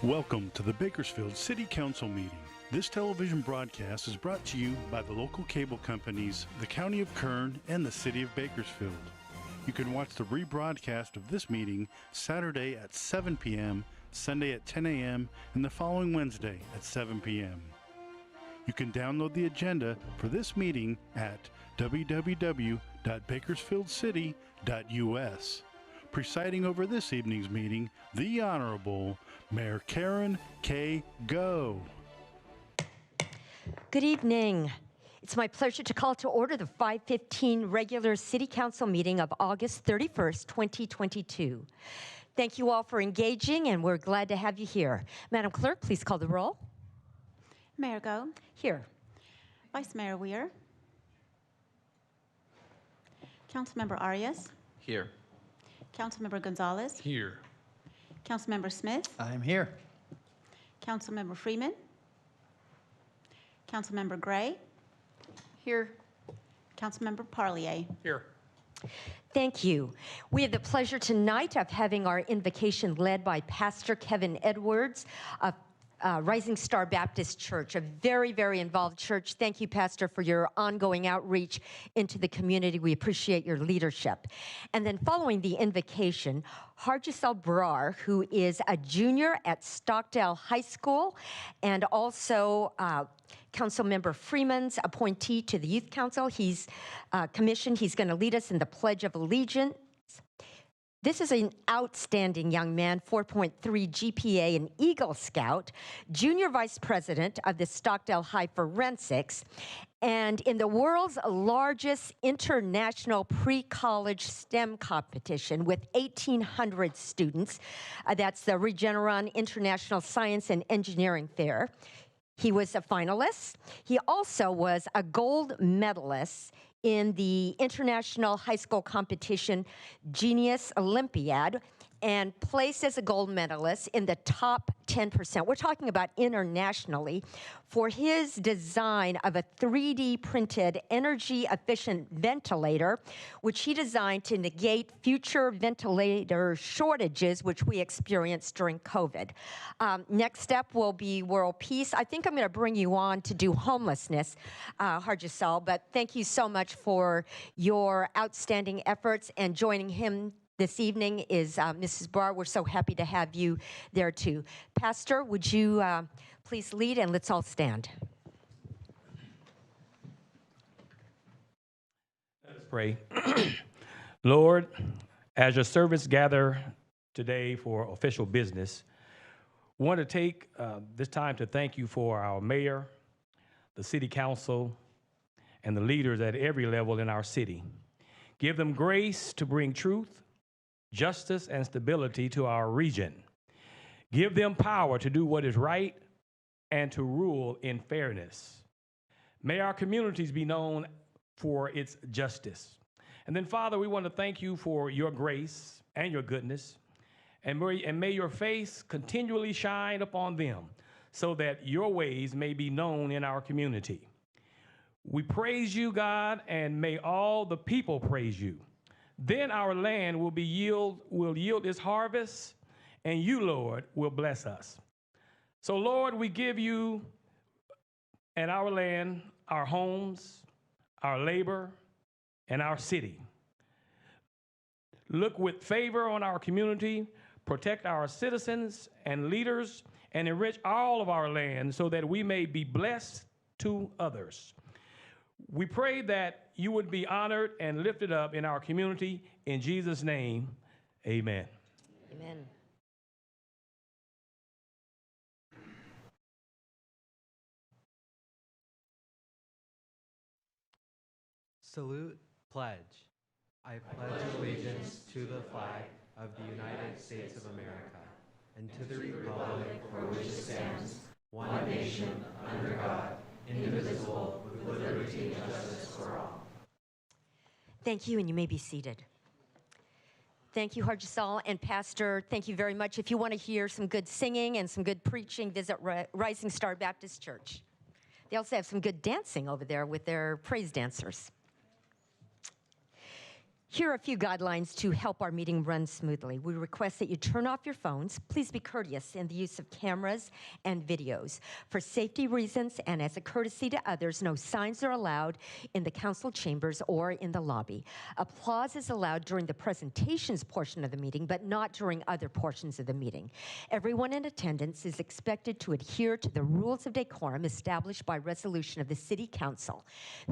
Welcome to the Bakersfield City Council meeting. This television broadcast is brought to you by the local cable companies, the County of Kern, and the City of Bakersfield. You can watch the rebroadcast of this meeting Saturday at 7 p.m., Sunday at 10 a.m., and the following Wednesday at 7 p.m. You can download the agenda for this meeting at www.bakersfieldcity.us. Presiding over this evening's meeting, the Honorable Mayor Karen K. Go. Good evening. It's my pleasure to call to order the 5:15 regular City Council meeting of August 31st, 2022. Thank you all for engaging, and we're glad to have you here. Madam Clerk, please call the roll. Mayor Go. Here. Vice Mayor Weir. Councilmember Arias. Here. Councilmember Gonzalez. Here. Councilmember Smith. I'm here. Councilmember Freeman. Councilmember Gray. Here. Councilmember Parlier. Here. Thank you. We have the pleasure tonight of having our invocation led by Pastor Kevin Edwards of Rising Star Baptist Church, a very, very involved church. Thank you, Pastor, for your ongoing outreach into the community. We appreciate your leadership. And then following the invocation, Harjisal Brar, who is a junior at Stockdale High School and also Councilmember Freeman's appointee to the Youth Council. He's commissioned. He's going to lead us in the Pledge of Allegiance. This is an outstanding young man, 4.3 GPA, an Eagle Scout, junior vice president of the Stockdale High Forensics, and in the world's largest international pre-college STEM competition with 1,800 students. That's the Regeneron International Science and Engineering Fair. He was a finalist. He also was a gold medalist in the International High School Competition Genius Olympiad and placed as a gold medalist in the top 10%. We're talking about internationally for his design of a 3D printed energy efficient ventilator, which he designed to negate future ventilator shortages, which we experienced during COVID. Next step will be world peace. I think I'm going to bring you on to do homelessness, Harjisal, but thank you so much for your outstanding efforts, and joining him this evening is Mrs. Barr. We're so happy to have you there too. Pastor, would you please lead, and let's all stand. Let us pray. Lord, as your servants gather today for official business, we want to take this time to thank you for our mayor, the city council, and the leaders at every level in our city. Give them grace to bring truth, justice, and stability to our region. Give them power to do what is right and to rule in fairness. May our communities be known for its justice. And then, Father, we want to thank you for your grace and your goodness, and may your face continually shine upon them so that your ways may be known in our community. We praise you, God, and may all the people praise you. Then our land will yield its harvest, and you, Lord, will bless us. So, Lord, we give you and our land, our homes, our labor, and our city. Look with favor on our community, protect our citizens and leaders, and enrich all of our land so that we may be blessed to others. We pray that you would be honored and lifted up in our community. In Jesus' name, amen. Amen. Salute, pledge. I pledge allegiance to the flag of the United States of America and to the republic for which it stands, one nation, under God, indivisible, with liberty and justice for all. Thank you, and you may be seated. Thank you, Harjisal, and Pastor, thank you very much. If you want to hear some good singing and some good preaching, visit Rising Star Baptist Church. They also have some good dancing over there with their praise dancers. Here are a few guidelines to help our meeting run smoothly. We request that you turn off your phones. Please be courteous in the use of cameras and videos. For safety reasons and as a courtesy to others, no signs are allowed in the council chambers or in the lobby. Applause is allowed during the presentations portion of the meeting, but not during other portions of the meeting. Everyone in attendance is expected to adhere to the rules of decorum established by resolution of the City Council.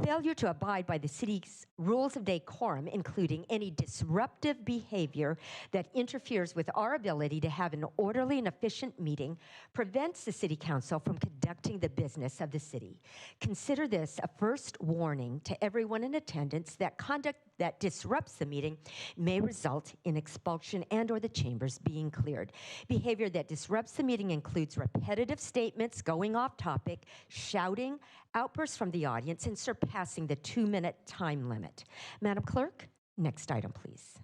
Failure to abide by the city's rules of decorum, including any disruptive behavior that interferes with our ability to have an orderly and efficient meeting, prevents the City Council from conducting the business of the city. Consider this a first warning to everyone in attendance that conduct that disrupts the meeting may result in expulsion and/or the chambers being cleared. Behavior that disrupts the meeting includes repetitive statements, going off topic, shouting, outbursts from the audience, and surpassing the 2-minute time limit. Madam Clerk, next item, please.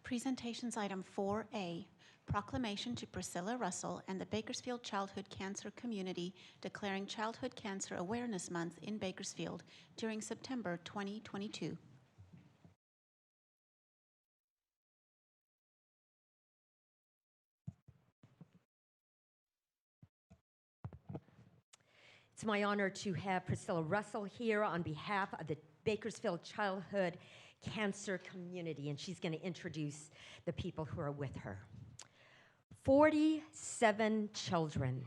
Presentations item 4A, proclamation to Priscilla Russell and the Bakersfield Childhood Cancer Community declaring Childhood Cancer Awareness Month in Bakersfield during September 2022. It's my honor to have Priscilla Russell here on behalf of the Bakersfield Childhood Cancer Community, and she's going to introduce the people who are with her. 47 children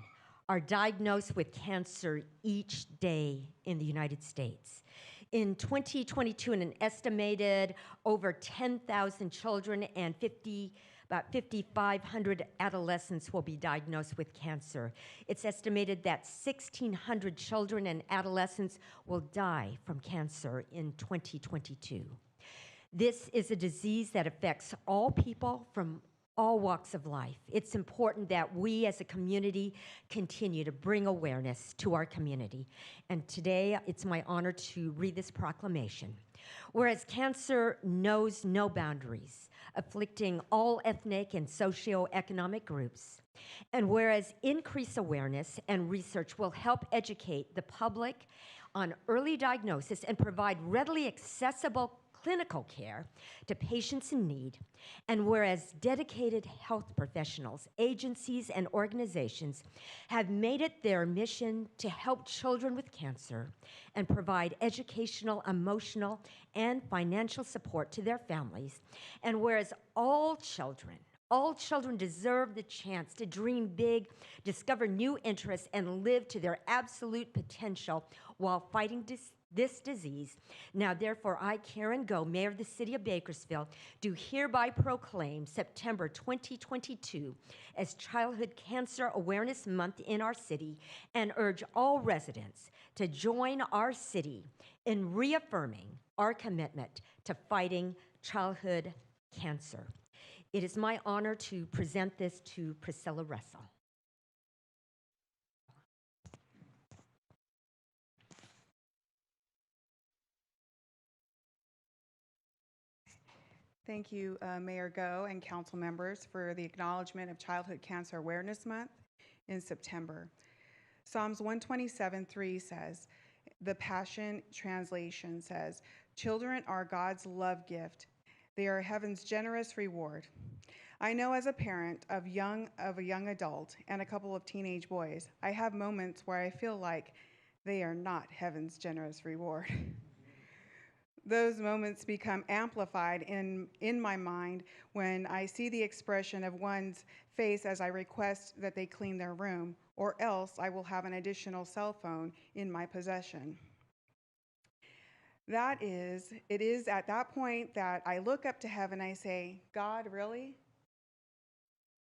are diagnosed with cancer each day in the United States. In 2022, an estimated over 10,000 children and about 5,500 adolescents will be diagnosed with cancer. It's estimated that 1,600 children and adolescents will die from cancer in 2022. This is a disease that affects all people from all walks of life. It's important that we as a community continue to bring awareness to our community. And today, it's my honor to read this proclamation. Whereas cancer knows no boundaries, afflicting all ethnic and socioeconomic groups, and whereas increased awareness and research will help educate the public on early diagnosis and provide readily accessible clinical care to patients in need, and whereas dedicated health professionals, agencies, and organizations have made it their mission to help children with cancer and provide educational, emotional, and financial support to their families, and whereas all children deserve the chance to dream big, discover new interests, and live to their absolute potential while fighting this disease. Now, therefore, I, Karen Go, Mayor of the City of Bakersfield, do hereby proclaim September 2022 as Childhood Cancer Awareness Month in our city and urge all residents to join our city in reaffirming our commitment to fighting childhood cancer. It is my honor to present this to Priscilla Russell. Thank you, Mayor Go and council members, for the acknowledgement of Childhood Cancer Awareness Month in September. Psalms 127:3 says, the Passion Translation says, "Children are God's love gift. They are heaven's generous reward." I know as a parent of a young adult and a couple of teenage boys, I have moments where I feel like they are not heaven's generous reward. Those moments become amplified in my mind when I see the expression of one's face as I request that they clean their room, or else I will have an additional cell phone in my possession. It is at that point that I look up to heaven and I say, God, really?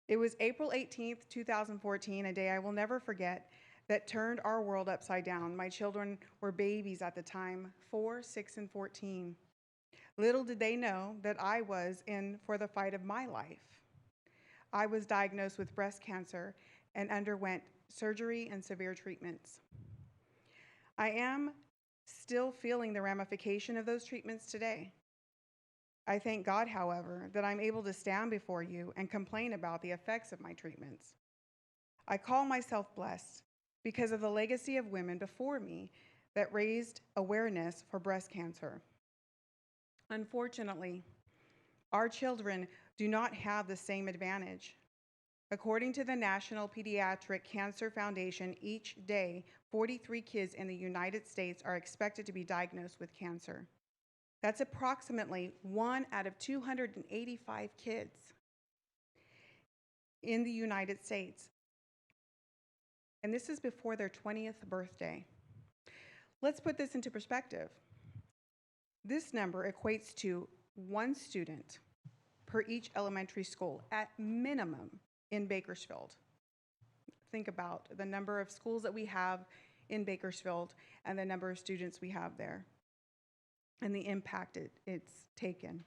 It was April 18th, 2014, a day I will never forget, that turned our world upside down. My children were babies at the time, 4, 6, and 14. Little did they know that I was in for the fight of my life. I was diagnosed with breast cancer and underwent surgery and severe treatments. I am still feeling the ramification of those treatments today. I thank God, however, that I'm able to stand before you and complain about the effects of my treatments. I call myself blessed because of the legacy of women before me that raised awareness for breast cancer. Unfortunately, our children do not have the same advantage. According to the National Pediatric Cancer Foundation, each day, 43 kids in the United States are expected to be diagnosed with cancer. That's approximately 1 out of 285 kids in the United States. And this is before their 20th birthday. Let's put this into perspective. This number equates to 1 student per each elementary school at minimum in Bakersfield. Think about the number of schools that we have in Bakersfield and the number of students we have there and the impact it's taken.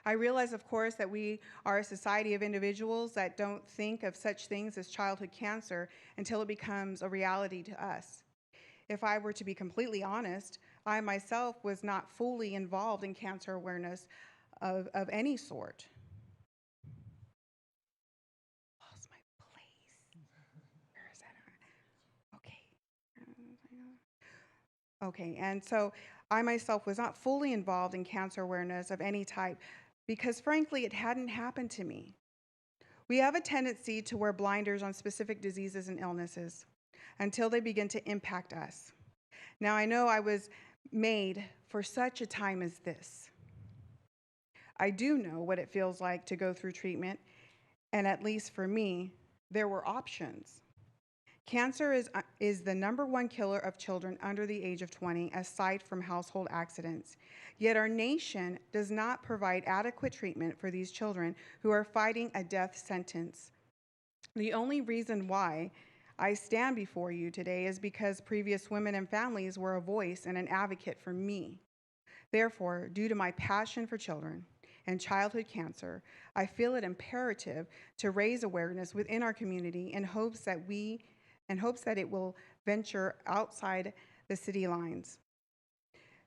I realize, of course, that we are a society of individuals that don't think of such things as childhood cancer until it becomes a reality to us. If I were to be completely honest, I myself was not fully involved in cancer awareness of any sort. Lost my place. Where is that? Okay, and so I myself was not fully involved in cancer awareness of any type because, frankly, it hadn't happened to me. We have a tendency to wear blinders on specific diseases and illnesses until they begin to impact us. Now, I know I was made for such a time as this. I do know what it feels like to go through treatment, and at least for me, there were options. Cancer is the #1 killer of children under the age of 20, aside from household accidents. Yet our nation does not provide adequate treatment for these children who are fighting a death sentence. The only reason why I stand before you today is because previous women and families were a voice and an advocate for me. Therefore, due to my passion for children and childhood cancer, I feel it imperative to raise awareness within our community in hopes that it will venture outside the city lines.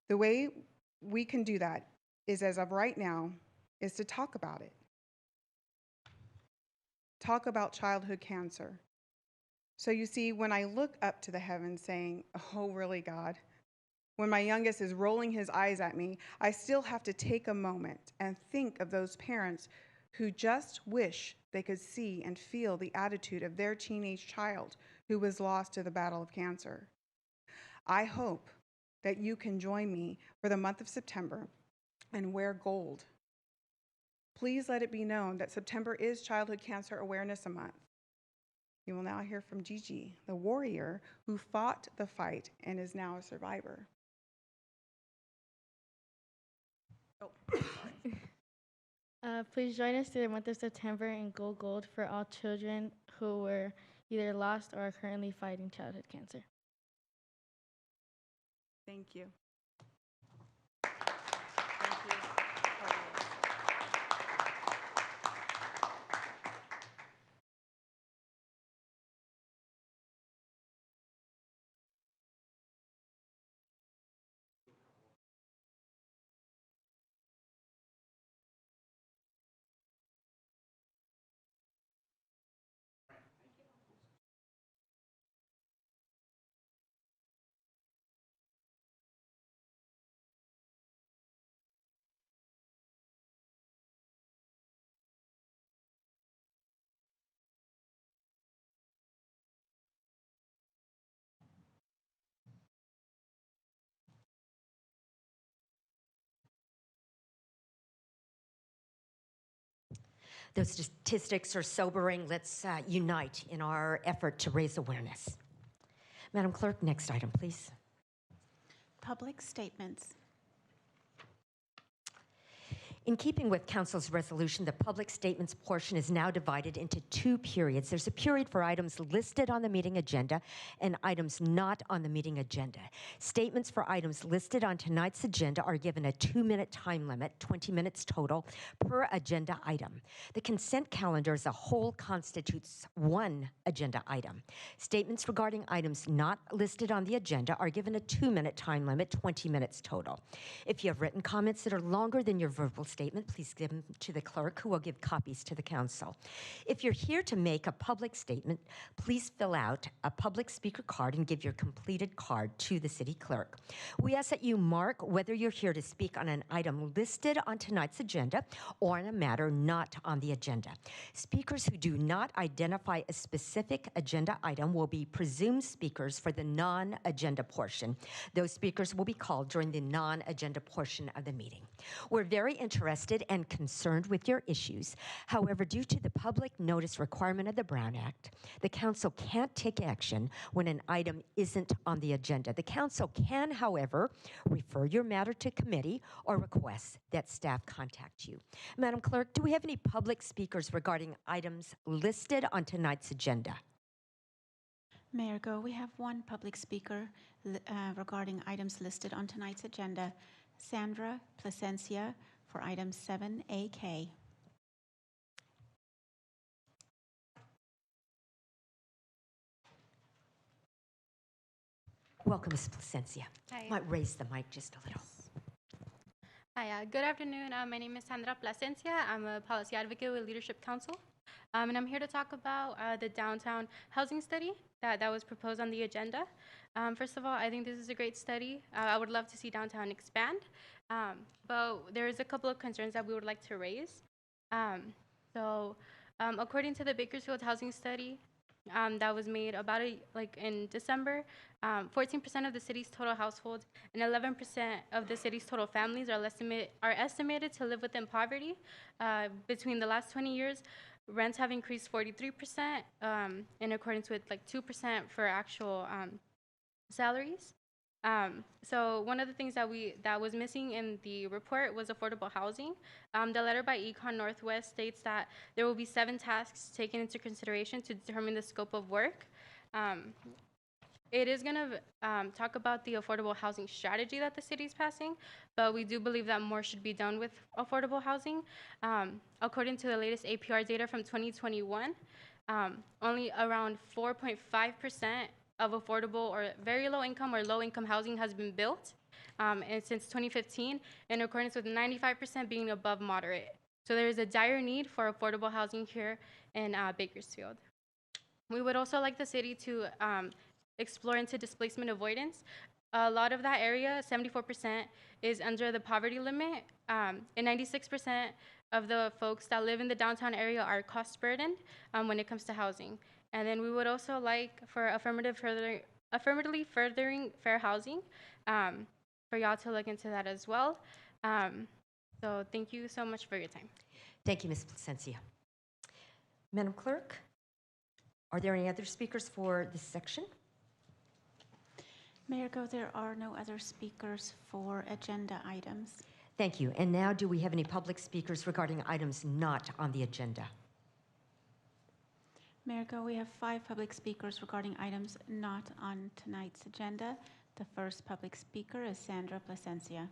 The way we can do that is, as of right now, is to talk about it. Talk about childhood cancer. So you see, when I look up to the heavens saying, "Oh, really, God?" When my youngest is rolling his eyes at me, I still have to take a moment and think of those parents who just wish they could see and feel the attitude of their teenage child who was lost to the battle of cancer. I hope that you can join me for the month of September and wear gold. Please let it be known that September is Childhood Cancer Awareness Month. You will now hear from Gigi, the warrior who fought the fight and is now a survivor. Please join us through the month of September and go gold for all children who were either lost or are currently fighting childhood cancer. Thank you. Thank you. Those statistics are sobering. Let's unite in our effort to raise awareness. Madam Clerk, next item, please. Public statements. In keeping with Council's resolution, the public statements portion is now divided into 2 periods. There's a period for items listed on the meeting agenda and items not on the meeting agenda. Statements for items listed on tonight's agenda are given a 2-minute time limit, 20 minutes total, per agenda item. The consent calendar as a whole constitutes 1 agenda item. Statements regarding items not listed on the agenda are given a 2-minute time limit, 20 minutes total. If you have written comments that are longer than your verbal statement, please give them to the clerk, who will give copies to the council. If you're here to make a public statement, please fill out a public speaker card and give your completed card to the city clerk. We ask that you mark whether you're here to speak on an item listed on tonight's agenda or on a matter not on the agenda. Speakers who do not identify a specific agenda item will be presumed speakers for the non-agenda portion. Those speakers will be called during the non-agenda portion of the meeting. We're very interested and concerned with your issues. However, due to the public notice requirement of the Brown Act, the council can't take action when an item isn't on the agenda. The council can, however, refer your matter to committee or request that staff contact you. Madam Clerk, do we have any public speakers regarding items listed on tonight's agenda? Mayor Go, we have one public speaker regarding items listed on tonight's agenda, Sandra Plasencia, for item 7AK. Welcome, Ms. Plasencia. Hi. Might raise the mic just a little. Hi, good afternoon. My name is Sandra Plasencia. I'm a policy advocate with Leadership Council. And I'm here to talk about the downtown housing study that was proposed on the agenda. First of all, I think this is a great study. I would love to see downtown expand. But there is a couple of concerns that we would like to raise. According to the Bakersfield housing study, that was made about in December, 14% of the city's total households and 11% of the city's total families are estimated to live within poverty. Between the last 20 years, rents have increased 43%, in accordance with 2% for actual salaries. So one of the things that was missing in the report was affordable housing. The letter by Econ Northwest states that there will be 7 tasks taken into consideration to determine the scope of work. It is going to talk about the affordable housing strategy that the city is passing, but we do believe that more should be done with affordable housing. According to the latest APR data from 2021, only around 4.5% of affordable or very low income or low income housing has been built, and since 2015, in accordance with 95% being above moderate. So there is a dire need for affordable housing here in Bakersfield. We would also like the city to explore into displacement avoidance. A lot of that area, 74%, is under the poverty limit, and 96% of the folks that live in the downtown area are cost burdened when it comes to housing. And then we would also like for affirmatively furthering fair housing, for y'all to look into that as well. So thank you so much for your time. Thank you, Ms. Plasencia. Madam Clerk, are there any other speakers for this section? Mayor Go, there are no other speakers for agenda items. Thank you. And now, do we have any public speakers regarding items not on the agenda? Mayor Go, we have 5 public speakers regarding items not on tonight's agenda. The first public speaker is Sandra Plasencia.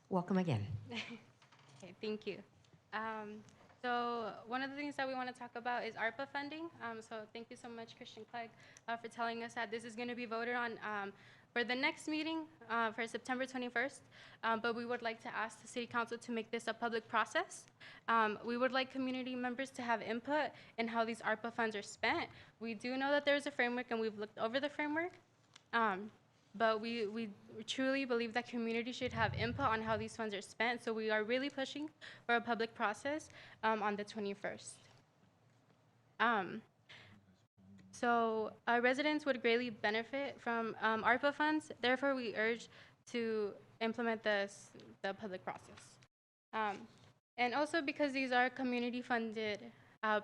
Welcome again. Okay, thank you. So one of the things that we want to talk about is ARPA funding. So thank you so much, Christian Clegg, for telling us that this is going to be voted on for the next meeting for September 21st. But we would like to ask the City Council to make this a public process. We would like community members to have input in how these ARPA funds are spent. We do know that there's a framework and we've looked over the framework. But we truly believe that community should have input on how these funds are spent. So we are really pushing for a public process on the 21st. So our residents would greatly benefit from ARPA funds. Therefore, we urge to implement the public process. And also because these are community-funded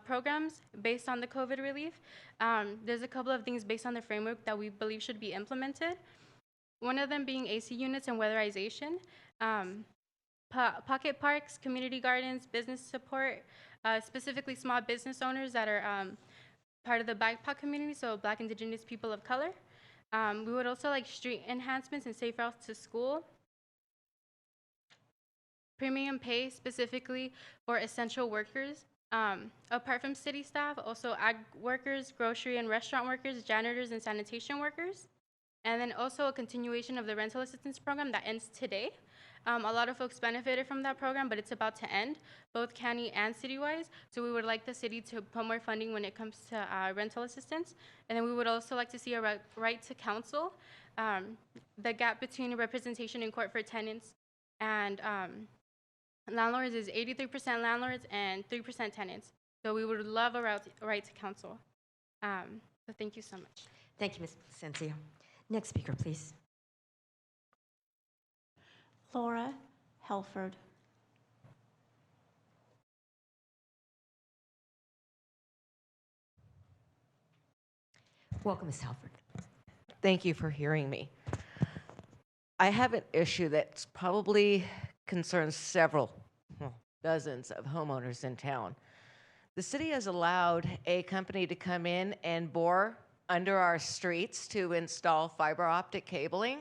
programs based on the COVID relief, there's a couple of things based on the framework that we believe should be implemented. One of them being AC units and weatherization, pocket parks, community gardens, business support, specifically small business owners that are part of the BIPOC community, so Black, Indigenous people of color. We would also like street enhancements and safe routes to school. Premium pay specifically for essential workers Apart from city staff, also ag workers, grocery and restaurant workers, janitors, and sanitation workers. And then also a continuation of the rental assistance program that ends today. A lot of folks benefited from that program, but it's about to end, both county and city-wise. So we would like the city to put more funding when it comes to rental assistance. And then we would also like to see a right to counsel. The gap between representation in court for tenants and landlords is 83% landlords and 3% tenants. So we would love a right to counsel. So thank you so much. Thank you, Ms. Placencia. Next speaker, please. Laura Helford. Welcome, Ms. Halford. Thank you for hearing me. I have an issue that probably concerns several, dozens of homeowners in town. The city has allowed a company to come in and bore under our streets to install fiber optic cabling.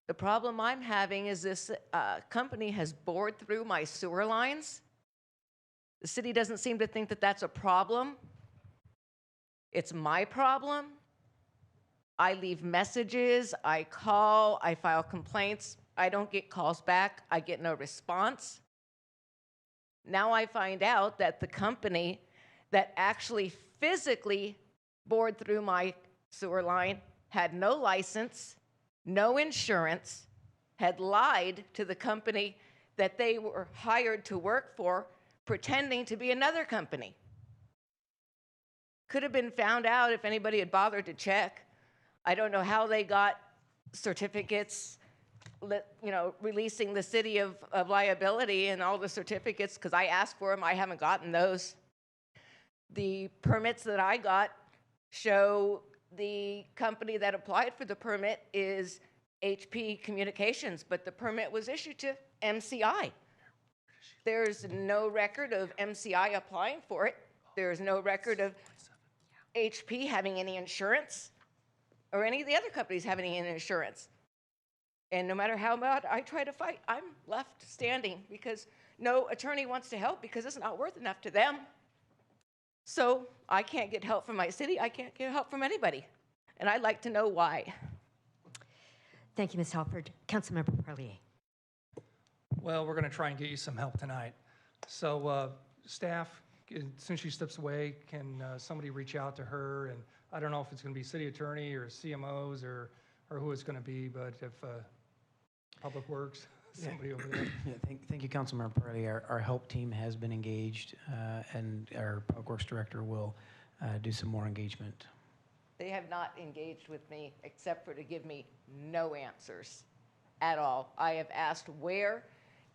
The problem I'm having is this company has bored through my sewer lines. The city doesn't seem to think that that's a problem. It's my problem. I leave messages, I call, I file complaints. I don't get calls back. I get no response. Now I find out that the company that actually physically bored through my sewer line had no license, no insurance, had lied to the company that they were hired to work for, pretending to be another company. Could have been found out if anybody had bothered to check. I don't know how they got certificates, releasing the city of liability and all the certificates, because I asked for them. I haven't gotten those. The permits that I got show the company that applied for the permit is HP Communications, but the permit was issued to MCI. There's no record of MCI applying for it. There's no record of HP having any insurance or any of the other companies having any insurance. And no matter how bad I try to fight, I'm left standing because no attorney wants to help because it's not worth enough to them. So I can't get help from my city. I can't get help from anybody. And I'd like to know why. Thank you, Ms. Halford. Councilmember Parlier. Well, we're going to try and get you some help tonight. So staff, as soon as she steps away, can somebody reach out to her? And I don't know if it's going to be city attorney or CMOs or who it's going to be, but if Public Works, somebody over there. Yeah, thank you, Councilmember Parley. Our help team has been engaged, and our Public Works Director will do some more engagement. They have not engaged with me except for to give me no answers at all. I have asked, where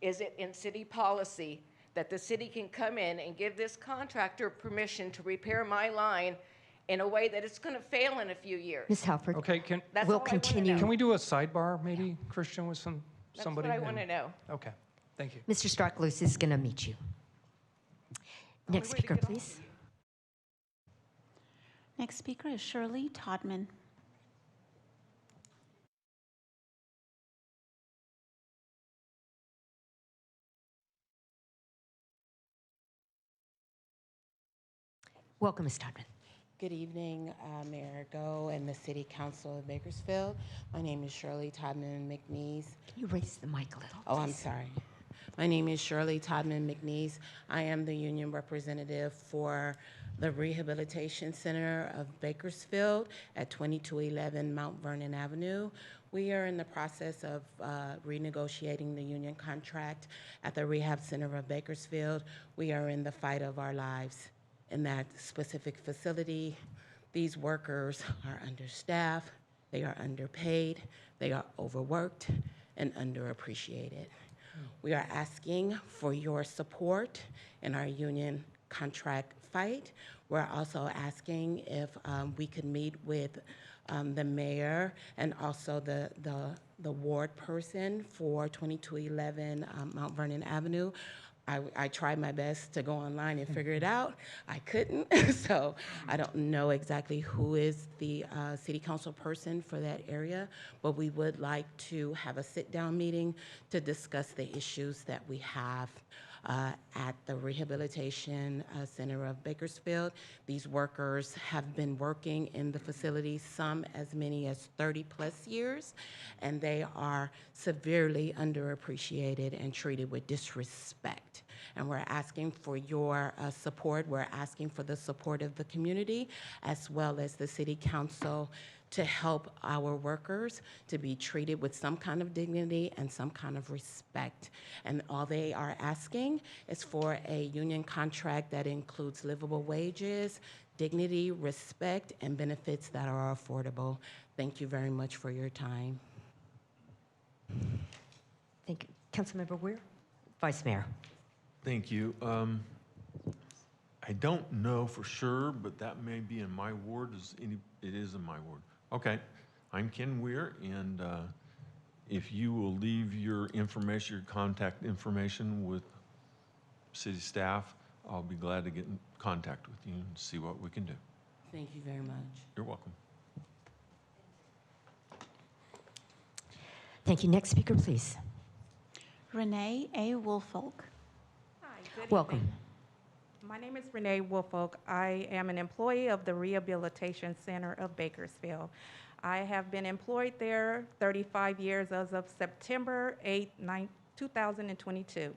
is it in city policy that the city can come in and give this contractor permission to repair my line in a way that it's going to fail in a few years? Ms. Halford. Okay, That's We'll all I wanna continue. know. can we do a sidebar maybe, Christian, with somebody? That's what I want to know. Okay, thank you. Mr. Starklus is going to meet you. Next way to speaker, get please. Next speaker is Shirley Todman. Welcome, Ms. Todman. Good evening, Mayor Go and the City Council of Bakersfield. My name is Shirley Todman McNeese. Can you raise the mic a little? Oh, I'm please? sorry. My name is Shirley Todman McNeese. I am the union representative for the Rehabilitation Center of Bakersfield at 2211 Mount Vernon Avenue. We are in the process of renegotiating the union contract at the Rehab Center of Bakersfield. We are in the fight of our lives in that specific facility. These workers are understaffed, they are underpaid, they are overworked and underappreciated. We are asking for your support in our union contract fight. We're also asking if we could meet with the mayor and also the ward person for 2211 Mount Vernon Avenue. I tried my best to go online and figure it out. I couldn't, so I don't know exactly who is the city council person for that area, but we would like to have a sit-down meeting to discuss the issues that we have. at the Rehabilitation Center of Bakersfield. These workers have been working in the facility some as many as 30-plus years, and they are severely underappreciated and treated with disrespect. And we're asking for your support. We're asking for the support of the community as well as the City Council to help our workers to be treated with some kind of dignity and some kind of respect. And all they are asking is for a union contract that includes livable wages, dignity, respect, and benefits that are affordable. Thank you very much for your time. Thank you. Councilmember Weir? Vice Mayor. Thank you. I don't know for sure, but that may be in my ward. It is in my ward. Okay. I'm Ken Weir, and if you will leave your information, your contact information with city staff, I'll be glad to get in contact with you and see what we can do. Thank you very much. You're welcome. Thank you. Next speaker, please. Renee A. Woolfolk. Hi, good Welcome. evening. My name is Renee Woolfolk. I am an employee of the Rehabilitation Center of Bakersfield. I have been employed there 35 years as of September 8, 2022.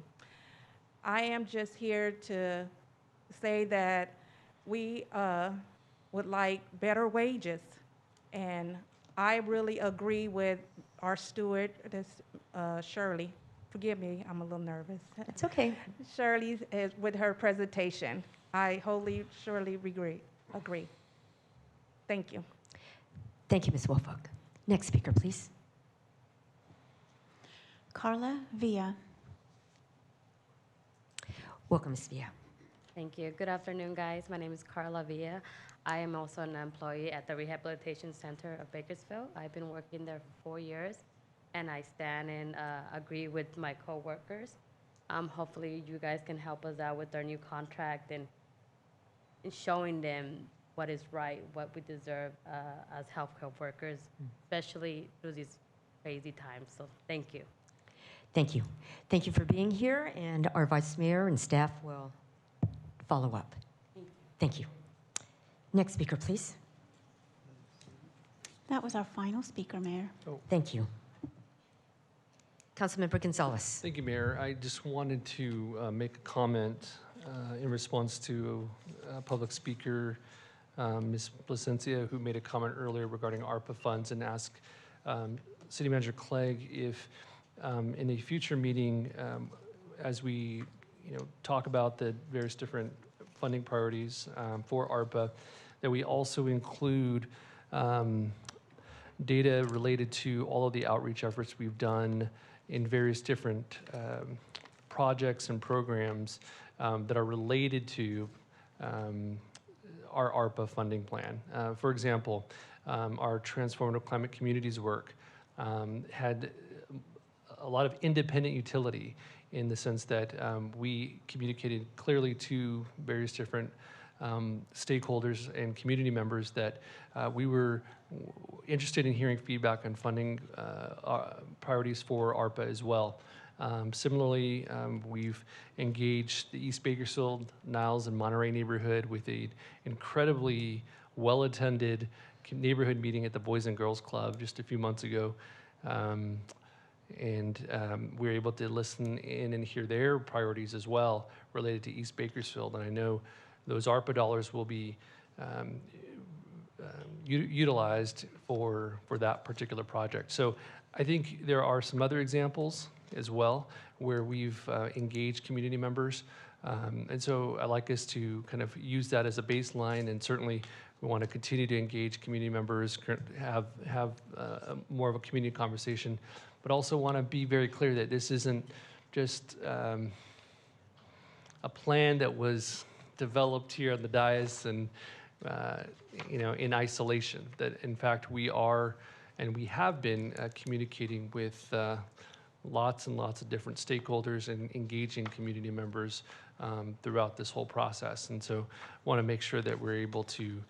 I am just here to say that we would like better wages, and I really agree with our steward, Shirley. Forgive me, I'm a little nervous. That's okay. Shirley, with her presentation. I wholly, surely agree. Thank you. Thank you, Ms. Woolfolk. Next speaker, please. Carla Villa. Welcome, Ms. Villa. Thank you. Good afternoon, guys. My name is Carla Villa. I am also an employee at the Rehabilitation Center of Bakersfield. I've been working there for 4 years, and I stand and agree with my coworkers. Hopefully, you guys can help us out with our new contract and showing them what is right, what we deserve as healthcare workers, especially through these crazy times. So thank you. Thank you. Thank you for being here, and our Vice Mayor and staff will follow up. Thank you. Next speaker, please. That was our final speaker, Mayor. Thank you. Councilmember Gonzalez. Thank you, Mayor. I just wanted to make a comment in response to public speaker Ms. Placencia, who made a comment earlier regarding ARPA funds, and ask City Manager Clegg if in a future meeting, as we talk about the various different funding priorities for ARPA, that we also include data related to all of the outreach efforts we've done in various different projects and programs that are related to our ARPA funding plan. For example, our Transformative Climate Communities work had a lot of independent utility in the sense that we communicated clearly to various different stakeholders and community members that we were interested in hearing feedback on funding priorities for ARPA as well. Similarly, we've engaged the East Bakersfield, Niles, and Monterey neighborhood with an incredibly well-attended neighborhood meeting at the Boys and Girls Club just a few months ago. We were able to listen in and hear their priorities as well related to East Bakersfield. And I know those ARPA dollars will be utilized for that particular project. So I think there are some other examples as well where we've engaged community members. And so I'd like us to kind of use that as a baseline, and certainly we want to continue to engage community members, have more of a community conversation, but also want to be very clear that this isn't just a plan that was developed here on the dais and in isolation. That in fact we are, and we have been communicating with lots and lots of different stakeholders and engaging community members throughout this whole process. And so want to make sure that we're able to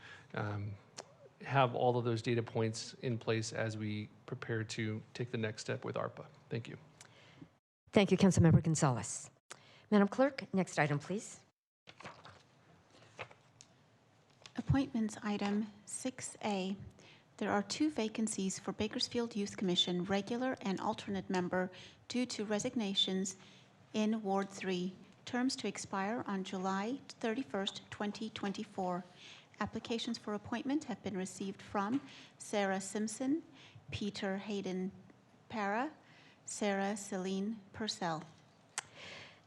have all of those data points in place as we prepare to take the next step with ARPA. Thank you. Thank you, Councilmember Gonzalez. Madam Clerk, next item, please. Appointments item 6A. There are 2 vacancies for Bakersfield Youth Commission regular and alternate member due to resignations in Ward 3. Terms to expire on July 31st, 2024. Applications for appointment have been received from Sarah Simpson, Peter Hayden Para, Sarah Celine Purcell.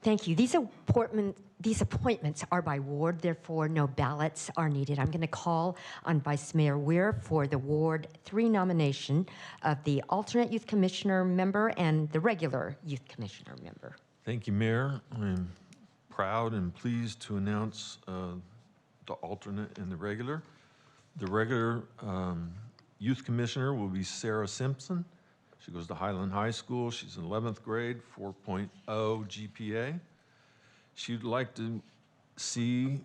Thank you. These appointments are by ward, therefore no ballots are needed. I'm going to call on Vice Mayor Weir for the Ward 3 nomination of the alternate youth commissioner member and the regular youth commissioner member. Thank you, Mayor. I'm proud and pleased to announce the alternate and the regular. The regular youth commissioner will be Sarah Simpson. She goes to Highland High School. She's in 11th grade, 4.0 GPA. She'd like to see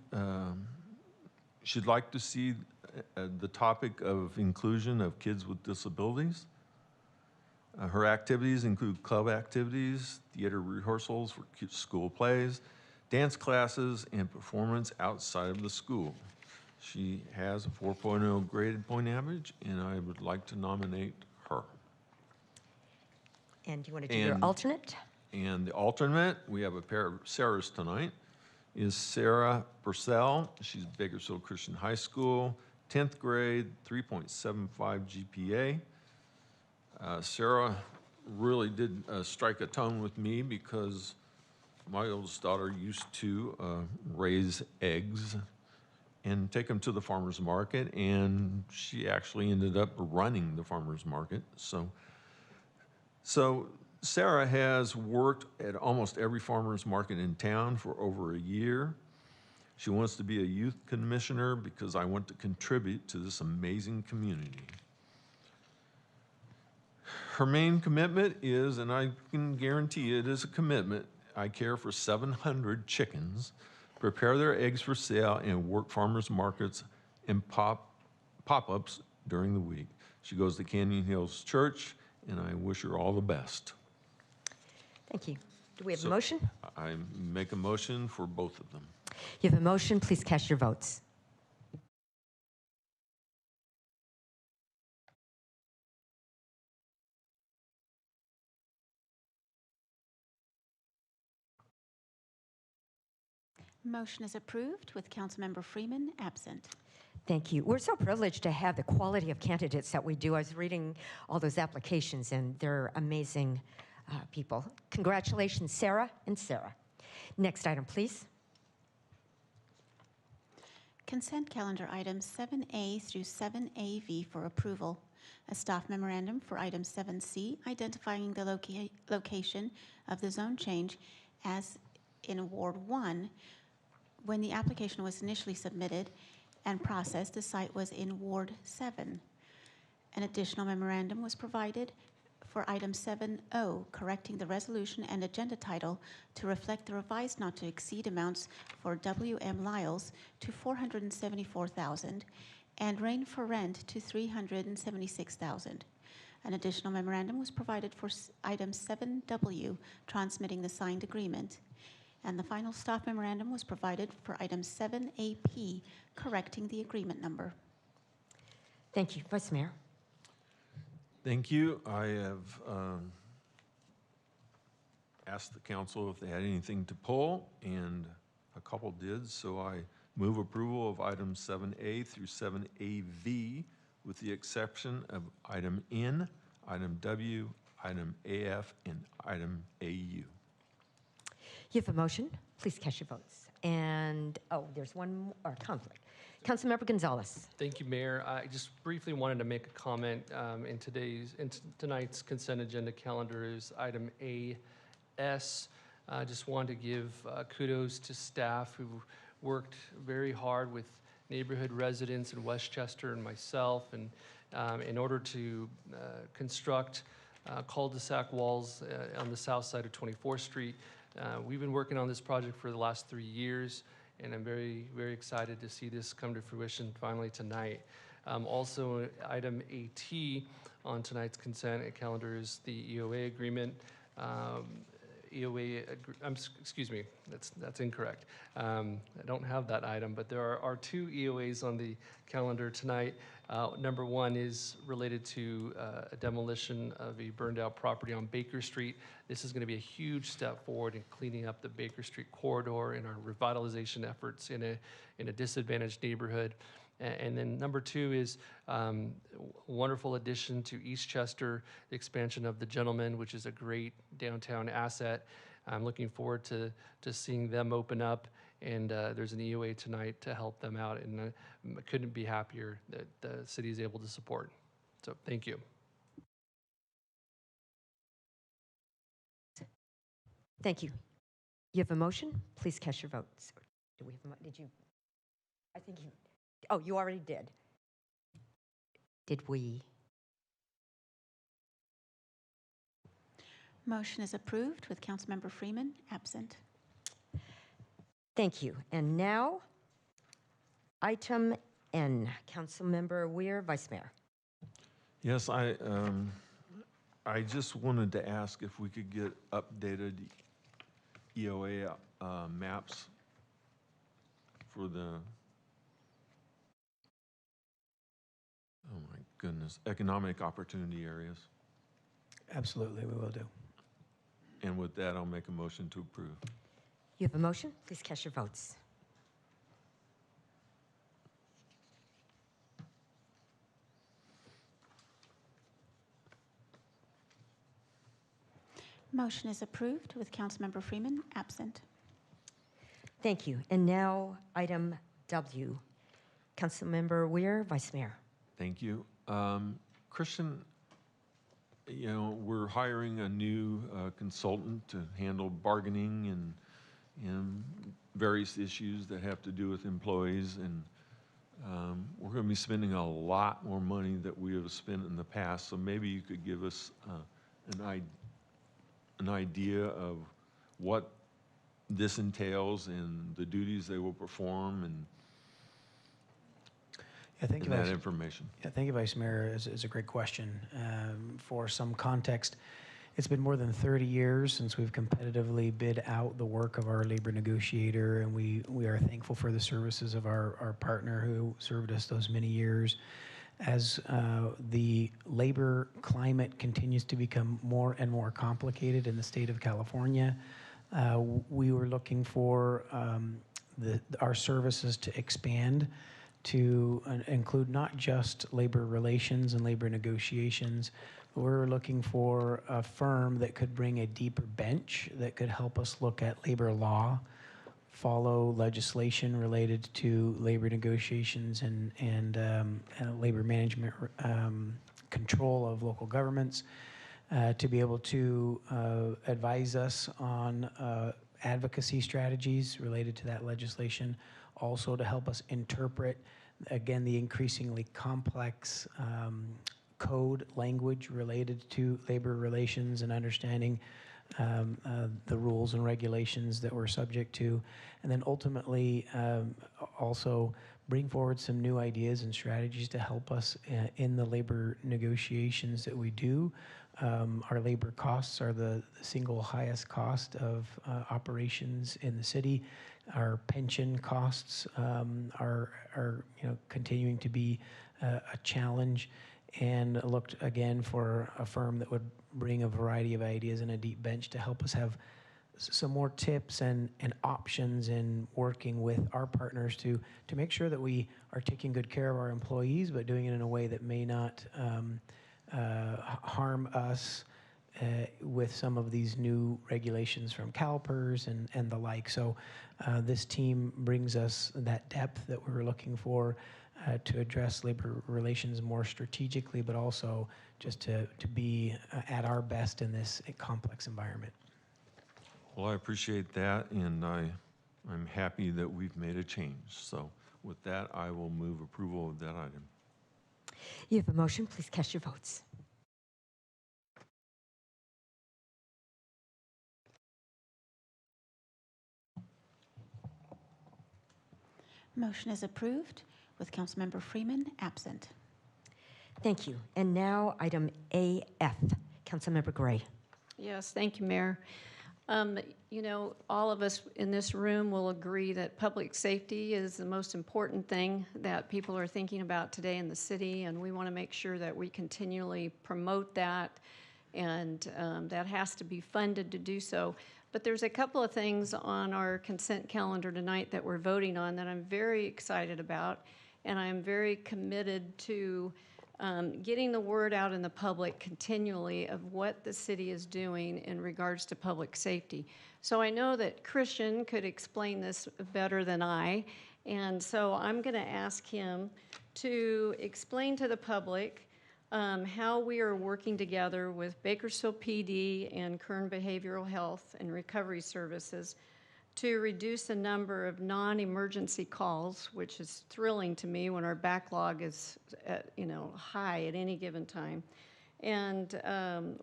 the topic of inclusion of kids with disabilities. Her activities include club activities, theater rehearsals for school plays, dance classes, and performance outside of the school. She has a 4.0 graded point average, and I would like to nominate her. And do you want to do your alternate? And the alternate, we have a pair of Sarahs tonight, is Sarah Purcell. She's Bakersfield Christian High School, 10th grade, 3.75 GPA. Sarah really did strike a tone with me because my oldest daughter used to raise eggs and take them to the farmer's market, and she actually ended up running the farmer's market. So Sarah has worked at almost every farmer's market in town for over a year. She wants to be a youth commissioner because I want to contribute to this amazing community. Her main commitment is, and I can guarantee it is a commitment, I care for 700 chickens, prepare their eggs for sale, and work farmers markets and pop-ups during the week. She goes to Canyon Hills Church, and I wish her all the best. Thank you. Do we have a motion? I make a motion for both of them. You have a motion. Please cast your votes. Motion is approved with Councilmember Freeman absent. Thank you. We're so privileged to have the quality of candidates that we do. I was reading all those applications, and they're amazing people. Congratulations, Sarah and Sarah. Next item, please. Consent calendar items 7A through 7AV for approval. A staff memorandum for item 7C, identifying the location of the zone change as in Ward 1. When the application was initially submitted and processed, the site was in Ward 7. An additional memorandum was provided for item 7O, correcting the resolution and agenda title to reflect the revised not to exceed amounts for W.M. Lyles to $474,000 and Rain for Rent to $376,000. An additional memorandum was provided for item 7W, transmitting the signed agreement. And the final staff memorandum was provided for item 7AP, correcting the agreement number. Thank you. Vice Mayor. Thank you. I have asked the council if they had anything to pull, and a couple did, so I move approval of items 7A through 7AV with the exception of item N, item W, item AF, and item AU. You have a motion. Please cast your votes. And, there's one more conflict. Councilmember Gonzalez. Thank you, Mayor. I just briefly wanted to make a comment in tonight's consent agenda calendar is item AS. I just wanted to give kudos to staff who worked very hard with neighborhood residents in Westchester and myself, and in order to construct cul-de-sac walls on the south side of 24th Street. We've been working on this project for the last 3 years, and I'm very, very excited to see this come to fruition finally tonight. Also, item AT on tonight's consent calendar is the EOA agreement. excuse me, that's incorrect. I don't have that item, but there are two EOAs on the calendar tonight. Number one is related to a demolition of a burned out property on Baker Street. This is going to be a huge step forward in cleaning up the Baker Street corridor in our revitalization efforts in a disadvantaged neighborhood. And then number two is wonderful addition to Eastchester, the expansion of the Gentleman, which is a great downtown asset. I'm looking forward to seeing them open up, and there's an EOA tonight to help them out, and I couldn't be happier that the city is able to support. So thank you. Thank you. You have a motion? Please cast your votes. Do we have did you? I think you. Oh, you already did. Did we? Motion is approved with Councilmember Freeman absent. Thank you. And now, item N. Councilmember Weir, Vice Mayor. Yes, I just wanted to ask if we could get updated EOA maps for the, oh my goodness, economic opportunity areas. Absolutely, we will do. And with that, I'll make a motion to approve. You have a motion? Please cast your votes. Motion is approved with Councilmember Freeman absent. Thank you. And now, item W. Councilmember Weir, Vice Mayor. Thank you. Christian, you know, we're hiring a new consultant to handle bargaining and various issues that have to do with employees, and we're going to be spending a lot more money that we have spent in the past, so maybe you could give us an idea of what this entails and the duties they will perform, and that information. Yeah, thank you, Vice Mayor. It's a great question. For some context, it's been more than 30 years since we've competitively bid out the work of our labor negotiator, and we are thankful for the services of our partner who served us those many years. As the labor climate continues to become more and more complicated in the state of California, we were looking for our services to expand to include not just labor relations and labor negotiations, but we were looking for a firm that could bring a deeper bench that could help us look at labor law, follow legislation related to labor negotiations and labor management control of local governments, to be able to advise us on advocacy strategies related to that legislation, also to help us interpret, again, the increasingly complex code language related to labor relations and understanding the rules and regulations that we're subject to, and then ultimately also bring forward some new ideas and strategies to help us in the labor negotiations that we do. Our labor costs are the single highest cost of operations in the city. Our pension costs are continuing to be a challenge, and looked again for a firm that would bring a variety of ideas and a deep bench to help us have some more tips and options in working with our partners to make sure that we are taking good care of our employees, but doing it in a way that may not harm us with some of these new regulations from CalPERS and the like. So this team brings us that depth that we were looking for to address labor relations more strategically, but also just to be at our best in this complex environment. Well, I appreciate that, and I'm happy that we've made a change. So with that, I will move approval of that item. You have a motion. Please cast your votes. Motion is approved with Councilmember Freeman absent. Thank you. And now, item AF. Councilmember Gray. Yes, thank you, Mayor. You know, all of us in this room will agree that public safety is the most important thing that people are thinking about today in the city, and we want to make sure that we continually promote that, and that has to be funded to do so. But there's a couple of things on our consent calendar tonight that we're voting on that I'm very excited about, and I'm very committed to getting the word out in the public continually of what the city is doing in regards to public safety. So I know that Christian could explain this better than I, and so I'm going to ask him to explain to the public how we are working together with Bakersfield PD and Kern Behavioral Health and Recovery Services to reduce the number of non-emergency calls, which is thrilling to me when our backlog is high at any given time, and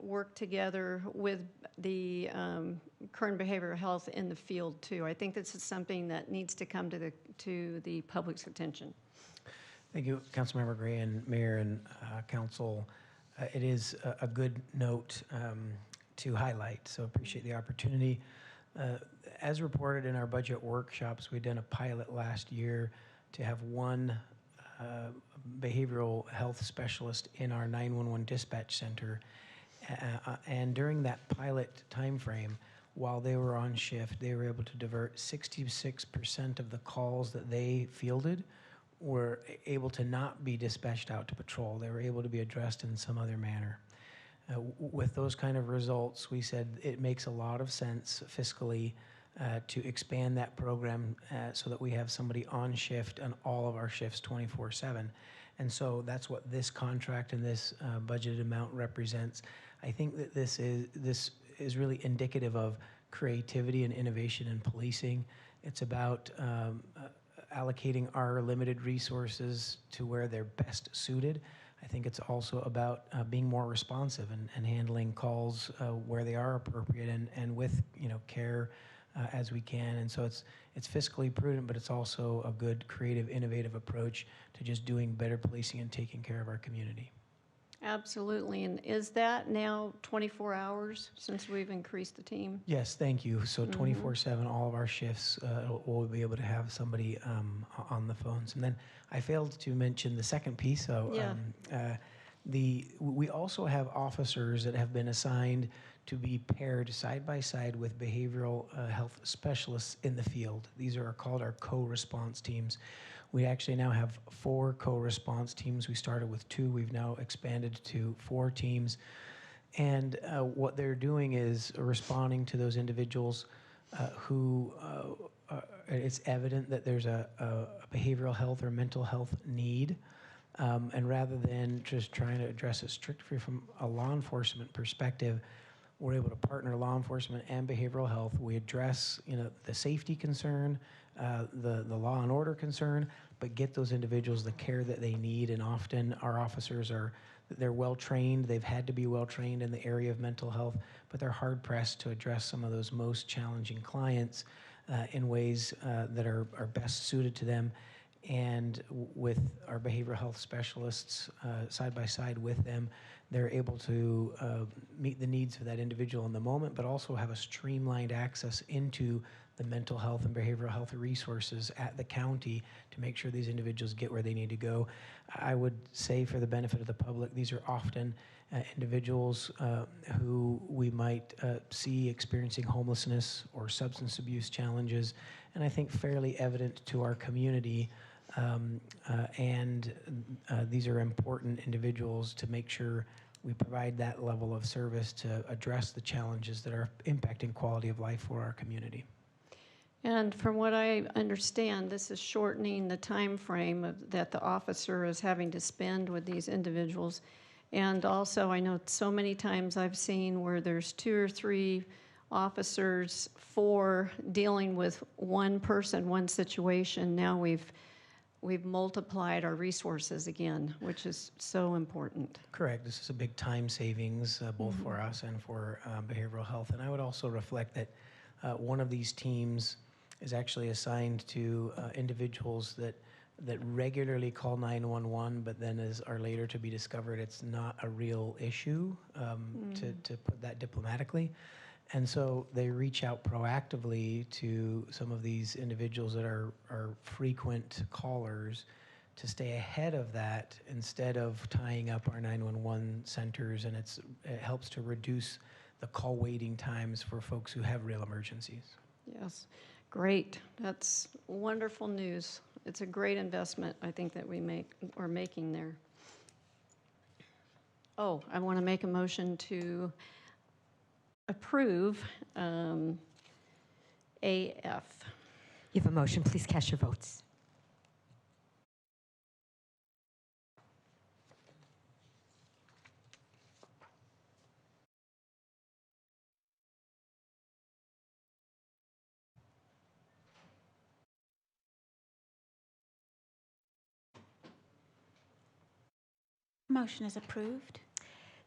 work together with the Kern Behavioral Health in the field too. I think this is something that needs to come to the public's attention. Thank you, Councilmember Gray and Mayor and Council. It is a good note to highlight, so appreciate the opportunity. As reported in our budget workshops, we did a pilot last year to have one behavioral health specialist in our 911 dispatch center. And during that pilot timeframe, while they were on shift, they were able to divert 66% of the calls that they fielded were able to not be dispatched out to patrol. They were able to be addressed in some other manner. With those kind of results, we said it makes a lot of sense fiscally to expand that program so that we have somebody on shift on all of our shifts 24/7. And so that's what this contract and this budgeted amount represents. I think that this is really indicative of creativity and innovation in policing. It's about allocating our limited resources to where they're best suited. I think it's also about being more responsive and handling calls where they are appropriate and with care as we can. And so it's fiscally prudent, but it's also a good, creative, innovative approach to just doing better policing and taking care of our community. Absolutely. And is that now 24 hours since we've increased the team? Yes, thank you. So 24/7, all of our shifts, we'll be able to have somebody on the phones. And then I failed to mention the second piece. So we also have officers that have been assigned to be paired side by side with behavioral health specialists in the field. These are called our co-response teams. We actually now have 4 co-response teams. We started with 2. We've now expanded to 4 teams. And what they're doing is responding to those individuals who it's evident that there's a behavioral health or mental health need. And rather than just trying to address it strictly from a law enforcement perspective, we're able to partner law enforcement and behavioral health. We address, the safety concern, the law and order concern, but get those individuals the care that they need. And often our officers they're well trained. They've had to be well trained in the area of mental health, but they're hard pressed to address some of those most challenging clients in ways that are best suited to them. And with our behavioral health specialists side by side with them, they're able to meet the needs of that individual in the moment, but also have a streamlined access into the mental health and behavioral health resources at the county to make sure these individuals get where they need to go. I would say, for the benefit of the public, these are often individuals who we might see experiencing homelessness or substance abuse challenges, and I think fairly evident to our community. These are important individuals to make sure we provide that level of service to address the challenges that are impacting quality of life for our community. And from what I understand, this is shortening the time frame that the officer is having to spend with these individuals. And also, I know so many times I've seen where there's 2 or 3 officers for dealing with one person, one situation. Now we've multiplied our resources again, which is so important. Correct. This is a big time savings, both for us and for behavioral health. And I would also reflect that one of these teams is actually assigned to individuals that regularly call 911, but then are later to be discovered it's not a real issue, to put that diplomatically. And so they reach out proactively to some of these individuals that are frequent callers to stay ahead of that instead of tying up our 911 centers, and it helps to reduce the call waiting times for folks who have real emergencies. Yes, great. That's wonderful news. It's a great investment, I think, that we're making there. Oh, I want to make a motion to approve AF. You have a motion. Please cast your votes. Motion is approved.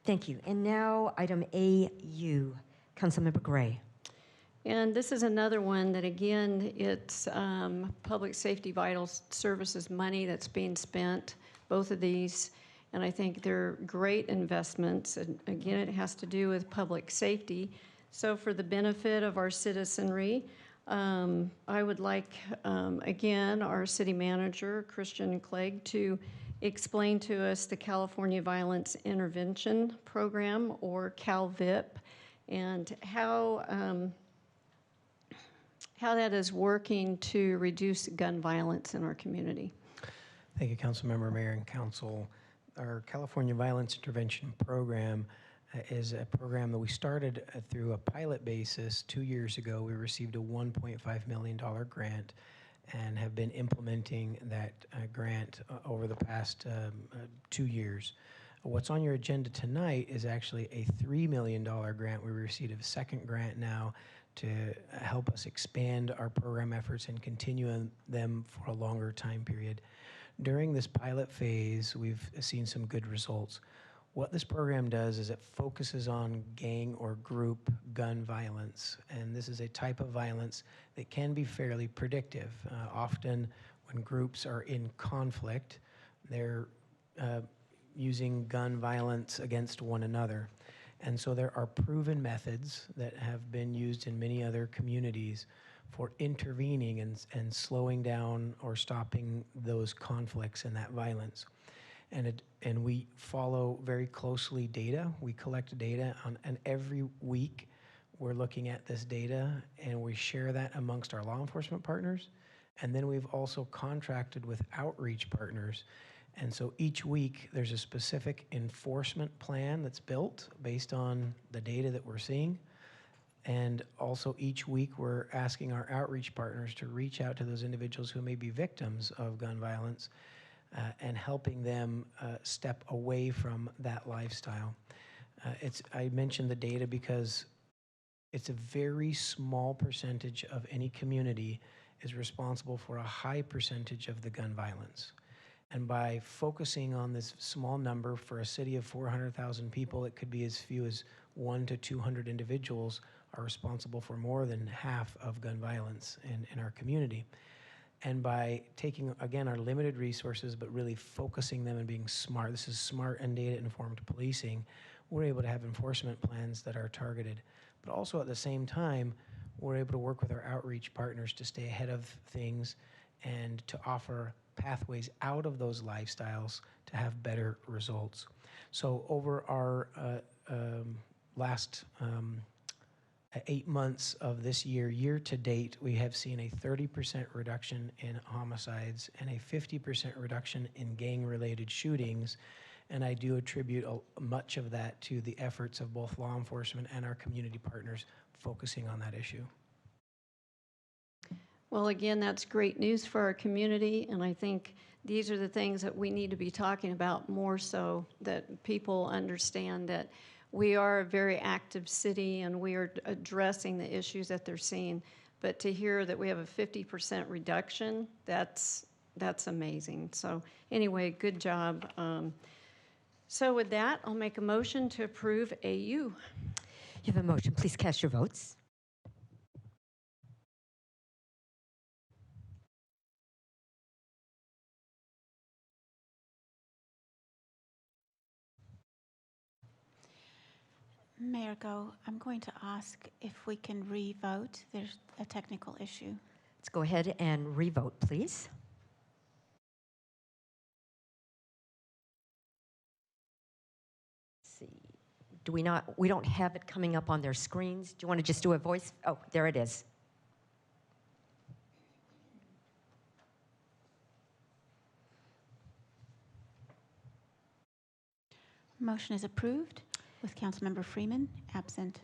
Thank you. And now item AU, Councilmember Gray. And this is another one that, again, it's public safety vital services money that's being spent, both of these, and I think they're great investments. And again, it has to do with public safety. So for the benefit of our citizenry, I would like, again, our city manager, Christian Clegg, to explain to us the California Violence Intervention Program, or CalVIP, and how that is working to reduce gun violence in our community. Thank you, Councilmember, Mayor, and Council. Our California Violence Intervention Program is a program that we started through a pilot basis 2 years ago. We received a $1.5 million grant and have been implementing that grant over the past 2 years. What's on your agenda tonight is actually a $3 million grant. We received a second grant now to help us expand our program efforts and continue them for a longer time period. During this pilot phase, we've seen some good results. What this program does is it focuses on gang or group gun violence, and this is a type of violence that can be fairly predictive. Often when groups are in conflict, they're using gun violence against one another. And so there are proven methods that have been used in many other communities for intervening and slowing down or stopping those conflicts and that violence. And we follow very closely data. We collect data and every week we're looking at this data and we share that amongst our law enforcement partners. And then we've also contracted with outreach partners. And so each week there's a specific enforcement plan that's built based on the data that we're seeing. And also each week we're asking our outreach partners to reach out to those individuals who may be victims of gun violence and helping them step away from that lifestyle. I mentioned the data because it's a very small percentage of any community is responsible for a high percentage of the gun violence. And by focusing on this small number for a city of 400,000 people, it could be as few as 1 to 200 individuals are responsible for more than half of gun violence in our community. And by taking, again, our limited resources, but really focusing them and being smart, this is smart and data-informed policing, we're able to have enforcement plans that are targeted. But also at the same time, we're able to work with our outreach partners to stay ahead of things and to offer pathways out of those lifestyles to have better results. So over our last 8 months of this year to date, we have seen a 30% reduction in homicides and a 50% reduction in gang-related shootings. And I do attribute much of that to the efforts of both law enforcement and our community partners focusing on that issue. Well, again, that's great news for our community, and I think these are the things that we need to be talking about more so that people understand that we are a very active city and we are addressing the issues that they're seeing. But to hear that we have a 50% reduction, that's amazing. So anyway, good job. So with that, I'll make a motion to approve AU. You have a motion. Please cast your votes. Mayor Go, I'm going to ask if we can re-vote. There's a technical issue. Let's go ahead and revote, please. Let's see. We don't have it coming up on their screens. Do you want to just do a voice? Oh, there it is. Motion is approved with Councilmember Freeman absent.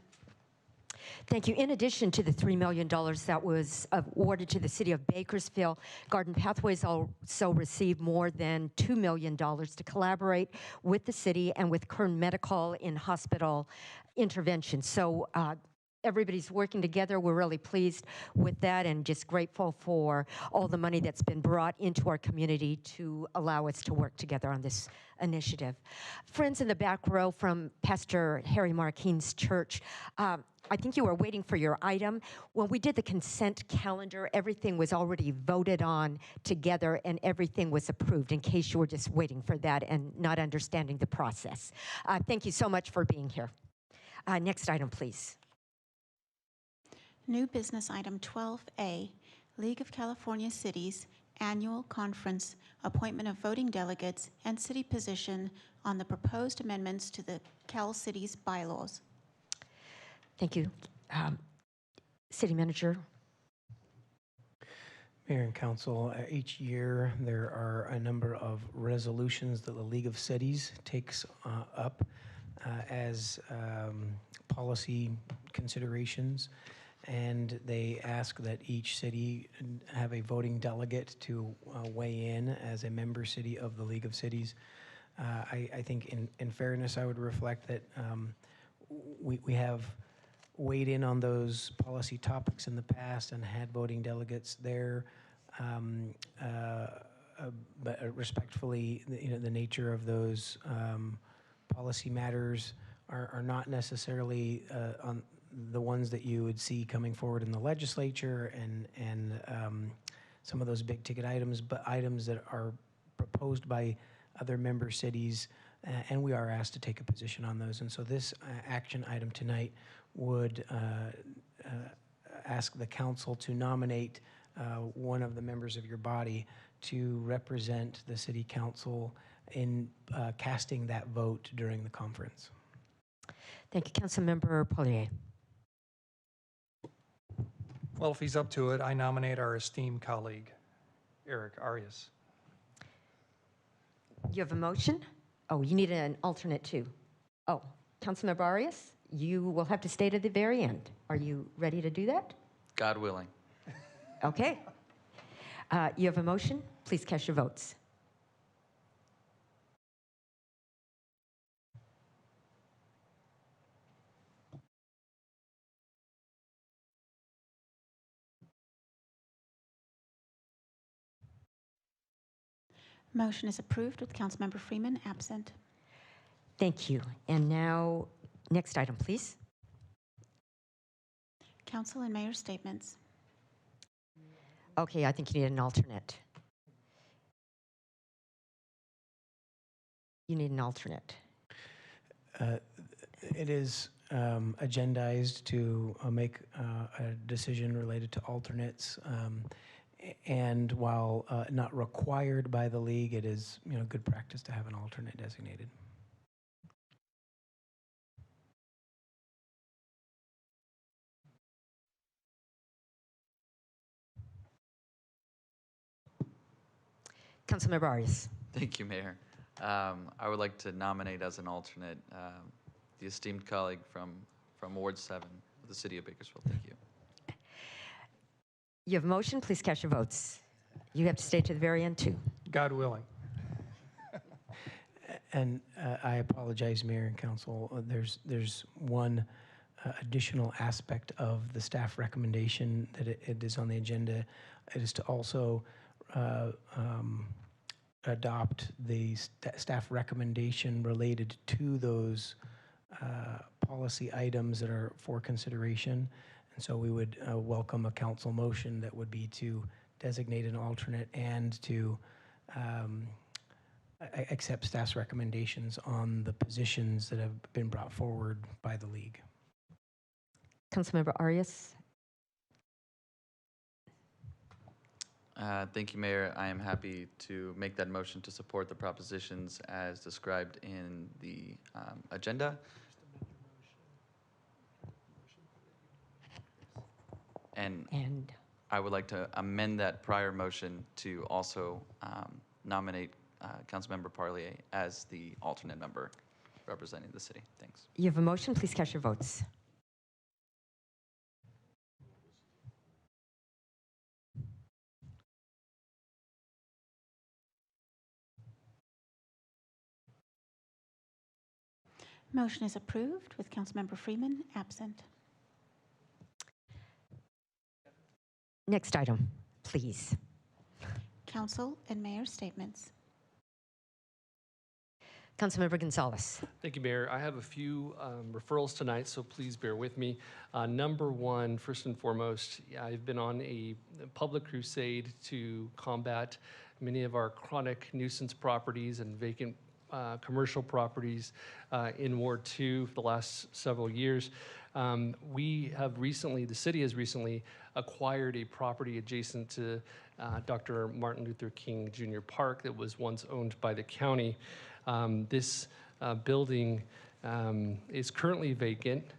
Thank you. In addition to the $3 million that was awarded to the city of Bakersfield, Garden Pathways also received more than $2 million to collaborate with the city and with Kern Medical in hospital intervention. So everybody's working together. We're really pleased with that and just grateful for all the money that's been brought into our community to allow us to work together on this initiative. Friends in the back row from Pastor Harry Markeen's church, I think you were waiting for your item. When we did the consent calendar, everything was already voted on together and everything was approved, in case you were just waiting for that and not understanding the process. Thank you so much for being here. Next item, please. New business item 12A, League of California Cities Annual Conference, appointment of voting delegates and city position on the proposed amendments to the Cal Cities bylaws. Thank you. City Manager. Mayor and Council, each year there are a number of resolutions that the League of Cities takes up as policy considerations, and they ask that each city have a voting delegate to weigh in as a member city of the League of Cities. I think in fairness, I would reflect that we have weighed in on those policy topics in the past and had voting delegates there. But respectfully, the nature of those policy matters are not necessarily on the ones that you would see coming forward in the legislature and some of those big ticket items, but items that are proposed by other member cities, and we are asked to take a position on those. And so this action item tonight would ask the council to nominate one of the members of your body to represent the city council in casting that vote during the conference. Thank you, Councilmember Poirier. Well, if he's up to it, I nominate our esteemed colleague, Eric Arias. You have a motion? Oh, you need an alternate too. Oh, Councilmember Arias, you will have to stay to the very end. Are you ready to do that? God willing. Okay. You have a motion? Please cast your votes. Motion is approved with Councilmember Freeman absent. Thank you. And now, next item, please. Council and Mayor statements. Okay, I think you need an alternate. You need an alternate. It is agendized to make a decision related to alternates. And while not required by the league, it is good practice to have an alternate designated. Councilmember Arias. Thank you, Mayor. I would like to nominate as an alternate the esteemed colleague from Ward 7 of the City of Bakersfield. Thank you. You have a motion. Please cast your votes. You have to stay to the very end, too. God willing. And I apologize, Mayor and Council. There's one additional aspect of the staff recommendation that it is on the agenda. It is to also adopt the staff recommendation related to those policy items that are for consideration. And so we would welcome a council motion that would be to designate an alternate and to I accept staff's recommendations on the positions that have been brought forward by the league. Councilmember Arias? Thank you, Mayor. I am happy to make that motion to support the propositions as described in the agenda. And I would like to amend that prior motion to also nominate Councilmember Parlier as the alternate member representing the city. Thanks. You have a motion. Please cast your votes. Motion is approved with Councilmember Freeman absent. Next item, please. Council and mayor statements. Councilmember Gonzalez. Thank you, Mayor. I have a few referrals tonight, so please bear with me. Number one, first and foremost, I've been on a public crusade to combat many of our chronic nuisance properties and vacant commercial properties in Ward 2 for the last several years. We have recently, the city has recently acquired a property adjacent to Dr. Martin Luther King Jr. Park that was once owned by the county. This building is currently vacant,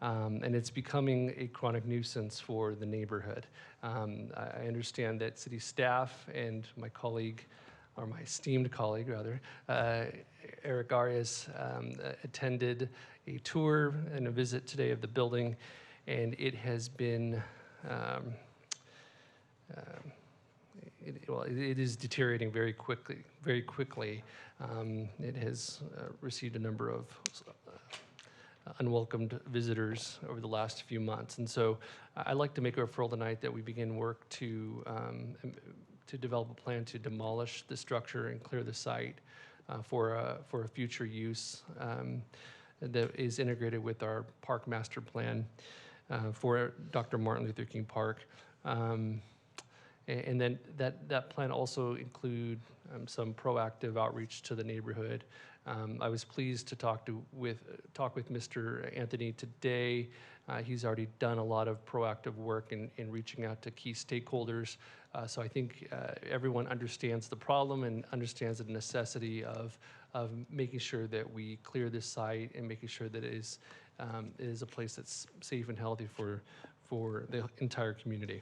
and it's becoming a chronic nuisance for the neighborhood. I understand that city staff and my colleague, or my esteemed colleague rather, Eric Arias, attended a tour and a visit today of the building, and it has been, it is deteriorating very quickly. It has received a number of unwelcomed visitors over the last few months, and so I'd like to make a referral tonight that we begin work to develop a plan to demolish the structure and clear the site for a future use that is integrated with our park master plan for Dr. Martin Luther King Park. And then that plan also include some proactive outreach to the neighborhood. I was pleased to talk with Mr. Anthony today. He's already done a lot of proactive work in reaching out to key stakeholders. So I think everyone understands the problem and understands the necessity of making sure that we clear this site and making sure that it is a place that's safe and healthy for the entire community.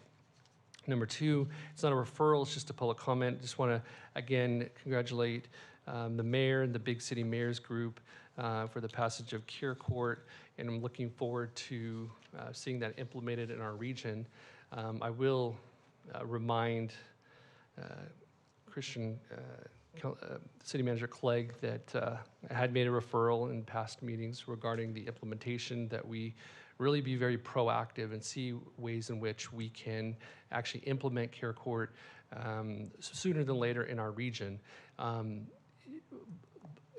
Number two, it's not a referral, it's just a public comment. Just want to, again, congratulate the mayor and the Big City Mayors Group for the passage of Care Court, and I'm looking forward to seeing that implemented in our region. I will remind City Manager Clegg that I had made a referral in past meetings regarding the implementation, that we really be very proactive and see ways in which we can actually implement Care Court sooner than later in our region.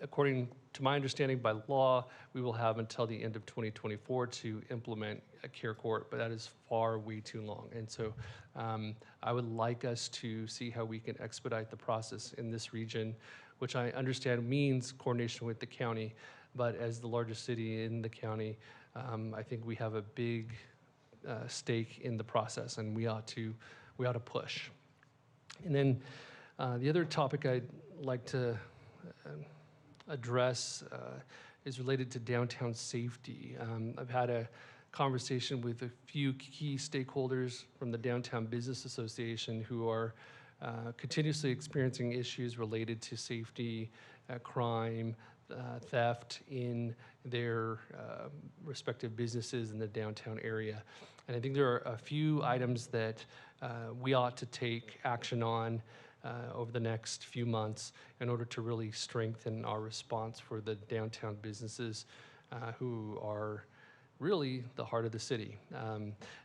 According to my understanding, by law, we will have until the end of 2024 to implement a Care Court, but that is far way too long. And so I would like us to see how we can expedite the process in this region, which I understand means coordination with the county, but as the largest city in the county, I think we have a big stake in the process, and we ought to push. And then the other topic I'd like to address is related to downtown safety. I've had a conversation with a few key stakeholders from the Downtown Business Association who are continuously experiencing issues related to safety, crime, theft in their respective businesses in the downtown area. And I think there are a few items that we ought to take action on over the next few months in order to really strengthen our response for the downtown businesses who are really the heart of the city.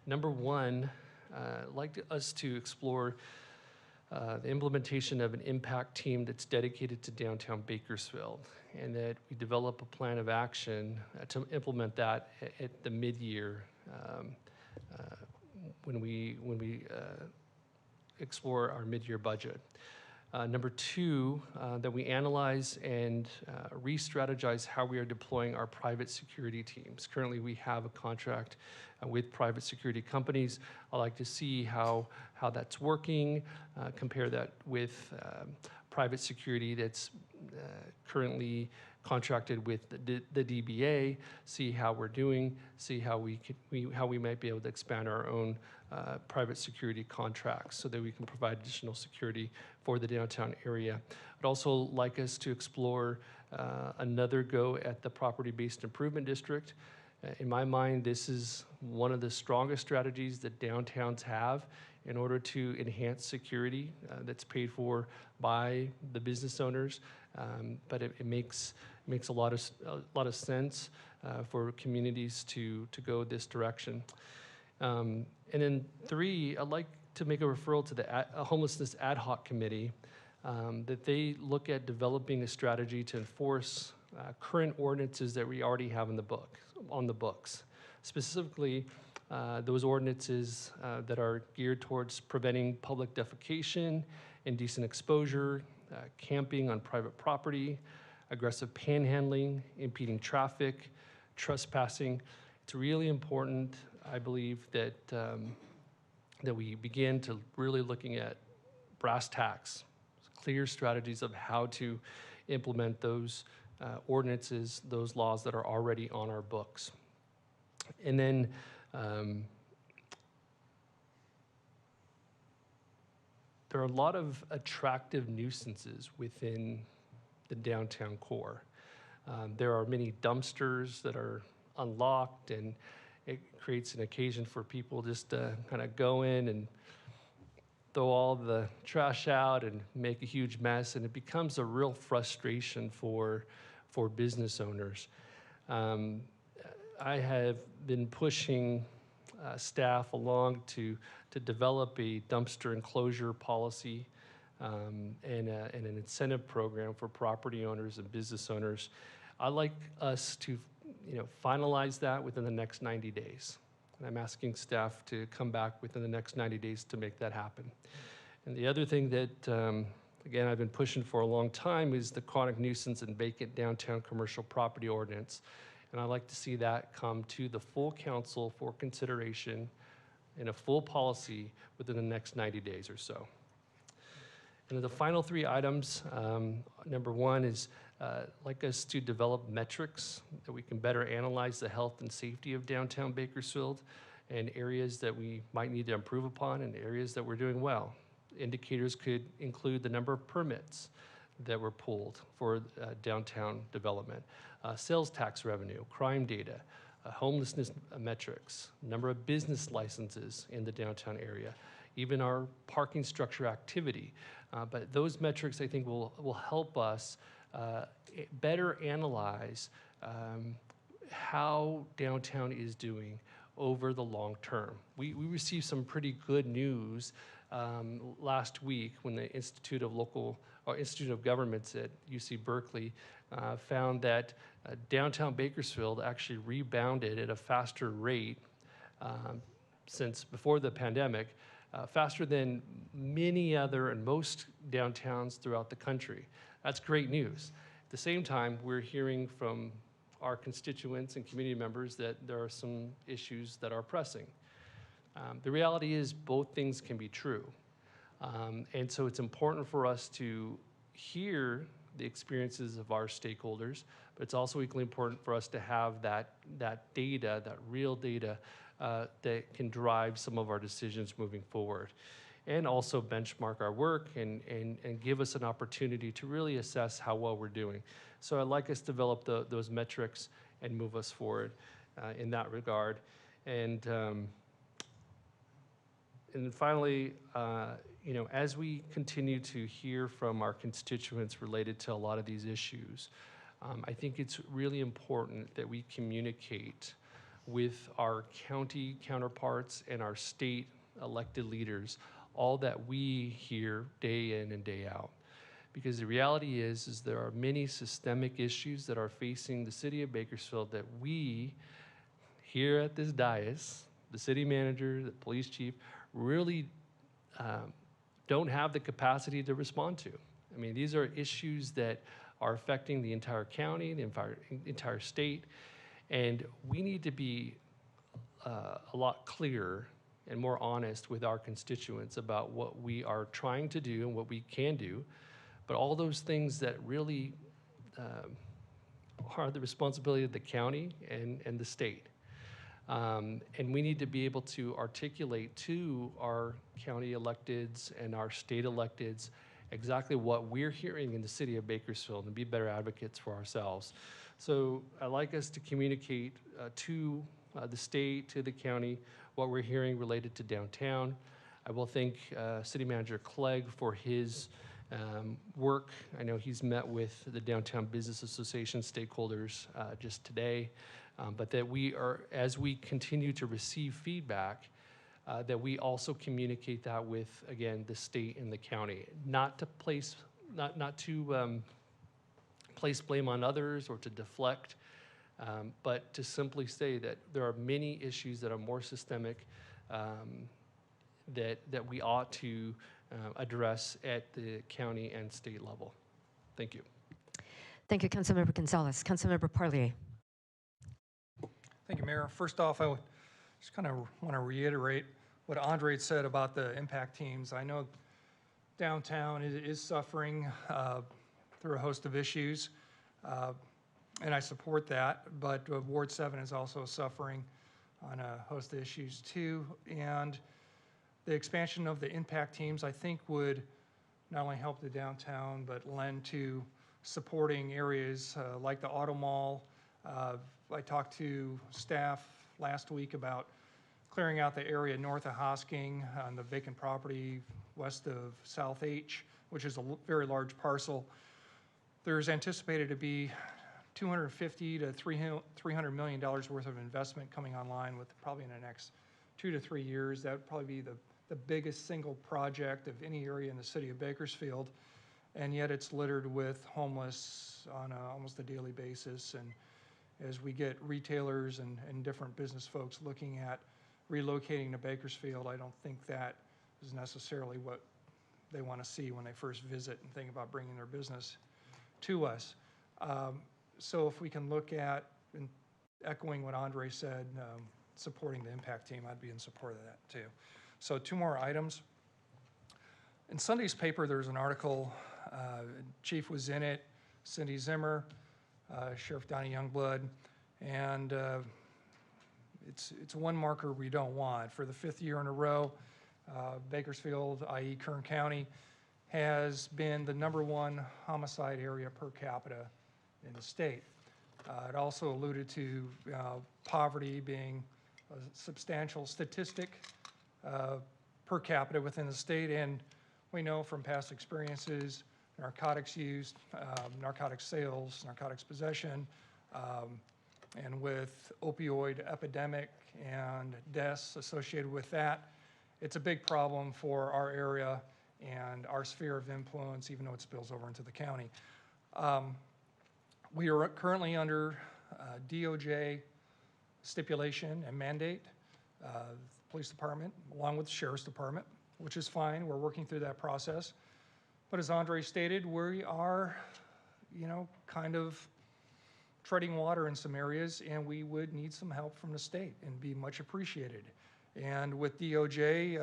Number one, I'd like us to explore the implementation of an impact team that's dedicated to downtown Bakersfield, and that we develop a plan of action to implement that at the mid-year when we explore our mid-year budget. Number two, that we analyze and re-strategize how we are deploying our private security teams. Currently, we have a contract with private security companies. I'd like to see how that's working, compare that with private security that's currently contracted with the DBA, see how we're doing, see how we might be able to expand our own private security contracts so that we can provide additional security for the downtown area. I'd also like us to explore another go at the property-based improvement district. In my mind, this is one of the strongest strategies that downtowns have in order to enhance security that's paid for by the business owners. But it makes a lot of sense for communities to go this direction. And then three, I'd like to make a referral to the Homelessness Ad Hoc Committee, that they look at developing a strategy to enforce current ordinances that we already have on the books. Specifically, those ordinances that are geared towards preventing public defecation, indecent exposure, camping on private property, aggressive panhandling, impeding traffic, trespassing. It's really important, I believe, that that we begin to really looking at brass tacks, clear strategies of how to implement those ordinances, those laws that are already on our books. And then there are a lot of attractive nuisances within the downtown core. There are many dumpsters that are unlocked, and it creates an occasion for people just to kind of go in and throw all the trash out and make a huge mess, and it becomes a real frustration for business owners. I have been pushing staff along to develop a dumpster enclosure policy and an incentive program for property owners and business owners. I'd like us to finalize that within the next 90 days. And I'm asking staff to come back within the next 90 days to make that happen. And the other thing that, again, I've been pushing for a long time is the chronic nuisance and vacant downtown commercial property ordinance. And I'd like to see that come to the full council for consideration in a full policy within the next 90 days or so. And the final three items, number one is like us to develop metrics that we can better analyze the health and safety of downtown Bakersfield and areas that we might need to improve upon and areas that we're doing well. Indicators could include the number of permits that were pulled for downtown development, sales tax revenue, crime data, homelessness metrics, number of business licenses in the downtown area, even our parking structure activity. But those metrics, I think, will help us better analyze how downtown is doing over the long term. We received some pretty good news last week when the Institute of Governments at UC Berkeley found that downtown Bakersfield actually rebounded at a faster rate since before the pandemic, faster than many other and most downtowns throughout the country. That's great news. At the same time, we're hearing from our constituents and community members that there are some issues that are pressing. The reality is both things can be true. And so it's important for us to hear the experiences of our stakeholders, but it's also equally important for us to have that data, that real data that can drive some of our decisions moving forward, and also benchmark our work and give us an opportunity to really assess how well we're doing. So I'd like us to develop those metrics and move us forward in that regard. And finally, as we continue to hear from our constituents related to a lot of these issues, I think it's really important that we communicate with our county counterparts and our state elected leaders all that we hear day in and day out. Because the reality is there are many systemic issues that are facing the city of Bakersfield that we here at this dais, the city manager, the police chief, really don't have the capacity to respond to. I mean, these are issues that are affecting the entire county, the entire state, and we need to be a lot clearer and more honest with our constituents about what we are trying to do and what we can do. But all those things that really are the responsibility of the county and the state. And we need to be able to articulate to our county electeds and our state electeds exactly what we're hearing in the city of Bakersfield and be better advocates for ourselves. So I'd like us to communicate to the state, to the county, what we're hearing related to downtown. I will thank City Manager Clegg for his work. I know he's met with the Downtown Business Association stakeholders just today, but that we are, as we continue to receive feedback, that we also communicate that with, again, the state and the county, not to place blame on others or to deflect, but to simply say that there are many issues that are more systemic that we ought to address at the county and state level. Thank you. Thank you, Councilmember Gonzalez. Councilmember Parlier. Thank you, Mayor. First off, I would just kind of want to reiterate what Andre said about the impact teams. I know downtown is suffering through a host of issues, and I support that, but Ward 7 is also suffering on a host of issues too. And the expansion of the impact teams, I think, would not only help the downtown, but lend to supporting areas like the Auto Mall. I talked to staff last week about clearing out the area north of Hosking on the vacant property west of South H, which is a very large parcel. There's anticipated to be $250 to $300 million worth of investment coming online with probably in the next 2 to 3 years. That would probably be the biggest single project of any area in the city of Bakersfield, and yet it's littered with homeless on almost a daily basis. And as we get retailers and different business folks looking at relocating to Bakersfield, I don't think that is necessarily what they want to see when they first visit and think about bringing their business to us. So if we can look at, and echoing what Andre said, supporting the impact team, I'd be in support of that too. So 2 more items. In Sunday's paper, there's an article, Chief was in it, Cindy Zimmer, Sheriff Donnie Youngblood, and it's one marker we don't want. For the 5th year in a row, Bakersfield, i.e. Kern County, has been the #1 homicide area per capita in the state. It also alluded to poverty being a substantial statistic per capita within the state, and we know from past experiences, narcotics use, narcotics sales, narcotics possession, and with opioid epidemic and deaths associated with that, it's a big problem for our area and our sphere of influence, even though it spills over into the county. We are currently under DOJ stipulation and mandate, the police department, along with the sheriff's department, which is fine. We're working through that process. But as Andre stated, we are, kind of treading water in some areas, and we would need some help from the state and be much appreciated. And with DOJ,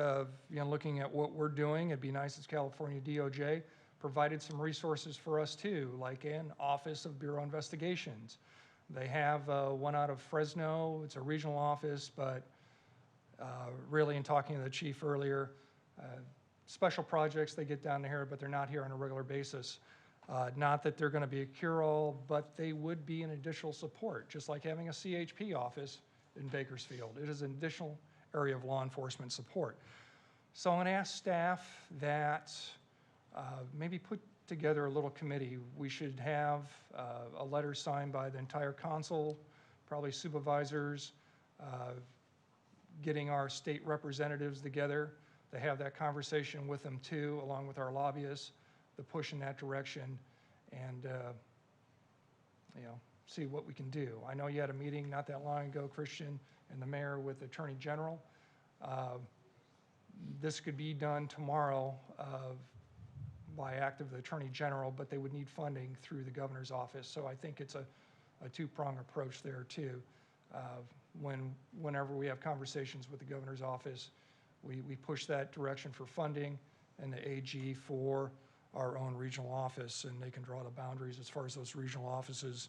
looking at what we're doing, it'd be nice as California DOJ provided some resources for us too, like an Office of Bureau Investigations. They have one out of Fresno. It's a regional office, but really, in talking to the chief earlier, special projects, they get down here, but they're not here on a regular basis. Not that they're going to be a cure-all, but they would be an additional support, just like having a CHP office in Bakersfield. It is an additional area of law enforcement support. So I'm going to ask staff that maybe put together a little committee. We should have a letter signed by the entire council, probably supervisors, getting our state representatives together to have that conversation with them too, along with our lobbyists, to push in that direction and see what we can do. I know you had a meeting not that long ago, Christian and the mayor, with the Attorney General. This could be done tomorrow by act of the Attorney General, but they would need funding through the governor's office. So I think it's a two-prong approach there too. Whenever we have conversations with the governor's office, we push that direction for funding, and the AG for our own regional office, and they can draw the boundaries as far as those regional offices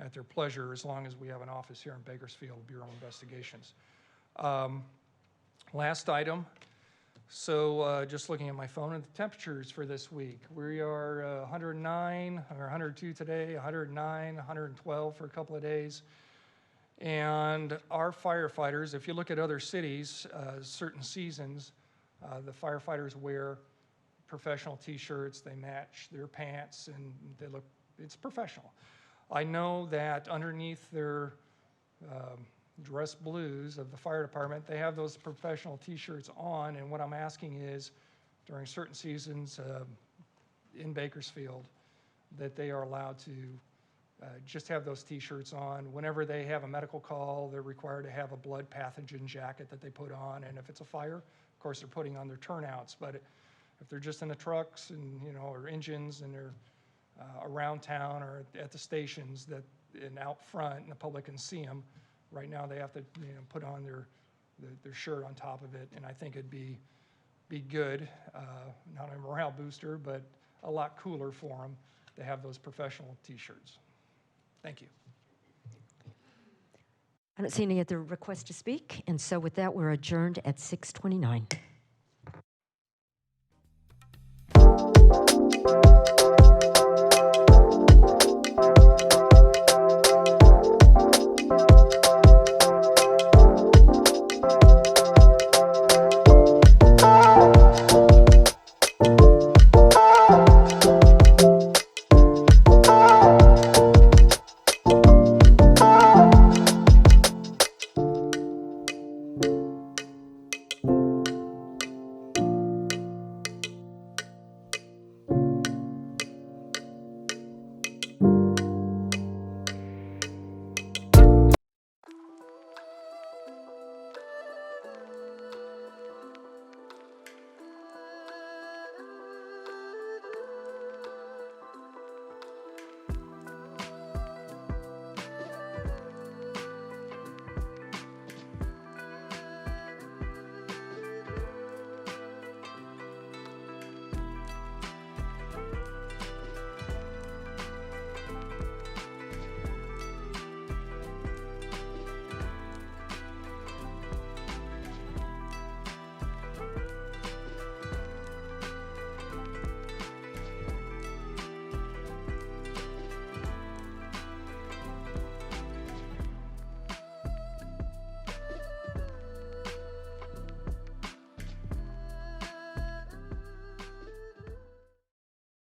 at their pleasure, as long as we have an office here in Bakersfield, Bureau of Investigations. Last item. So just looking at my phone and the temperatures for this week, we are 109 or 102 today, 109, 112 for a couple of days. And our firefighters, if you look at other cities, certain seasons, the firefighters wear professional t-shirts, they match their pants, and it's professional. I know that underneath their dress blues of the fire department, they have those professional t-shirts on, and what I'm asking is, during certain seasons in Bakersfield, that they are allowed to just have those t-shirts on. Whenever they have a medical call, they're required to have a blood pathogen jacket that they put on, and if it's a fire, of course, they're putting on their turnouts, but if they're just in the trucks and, or engines, and they're around town or at the stations and out front and the public can see them, right now they have to put on their shirt on top of it, and I think it'd be good, not a morale booster, but a lot cooler for them to have those professional t-shirts. Thank you. I don't see any other requests to speak, and so with that, we're adjourned at 6:29.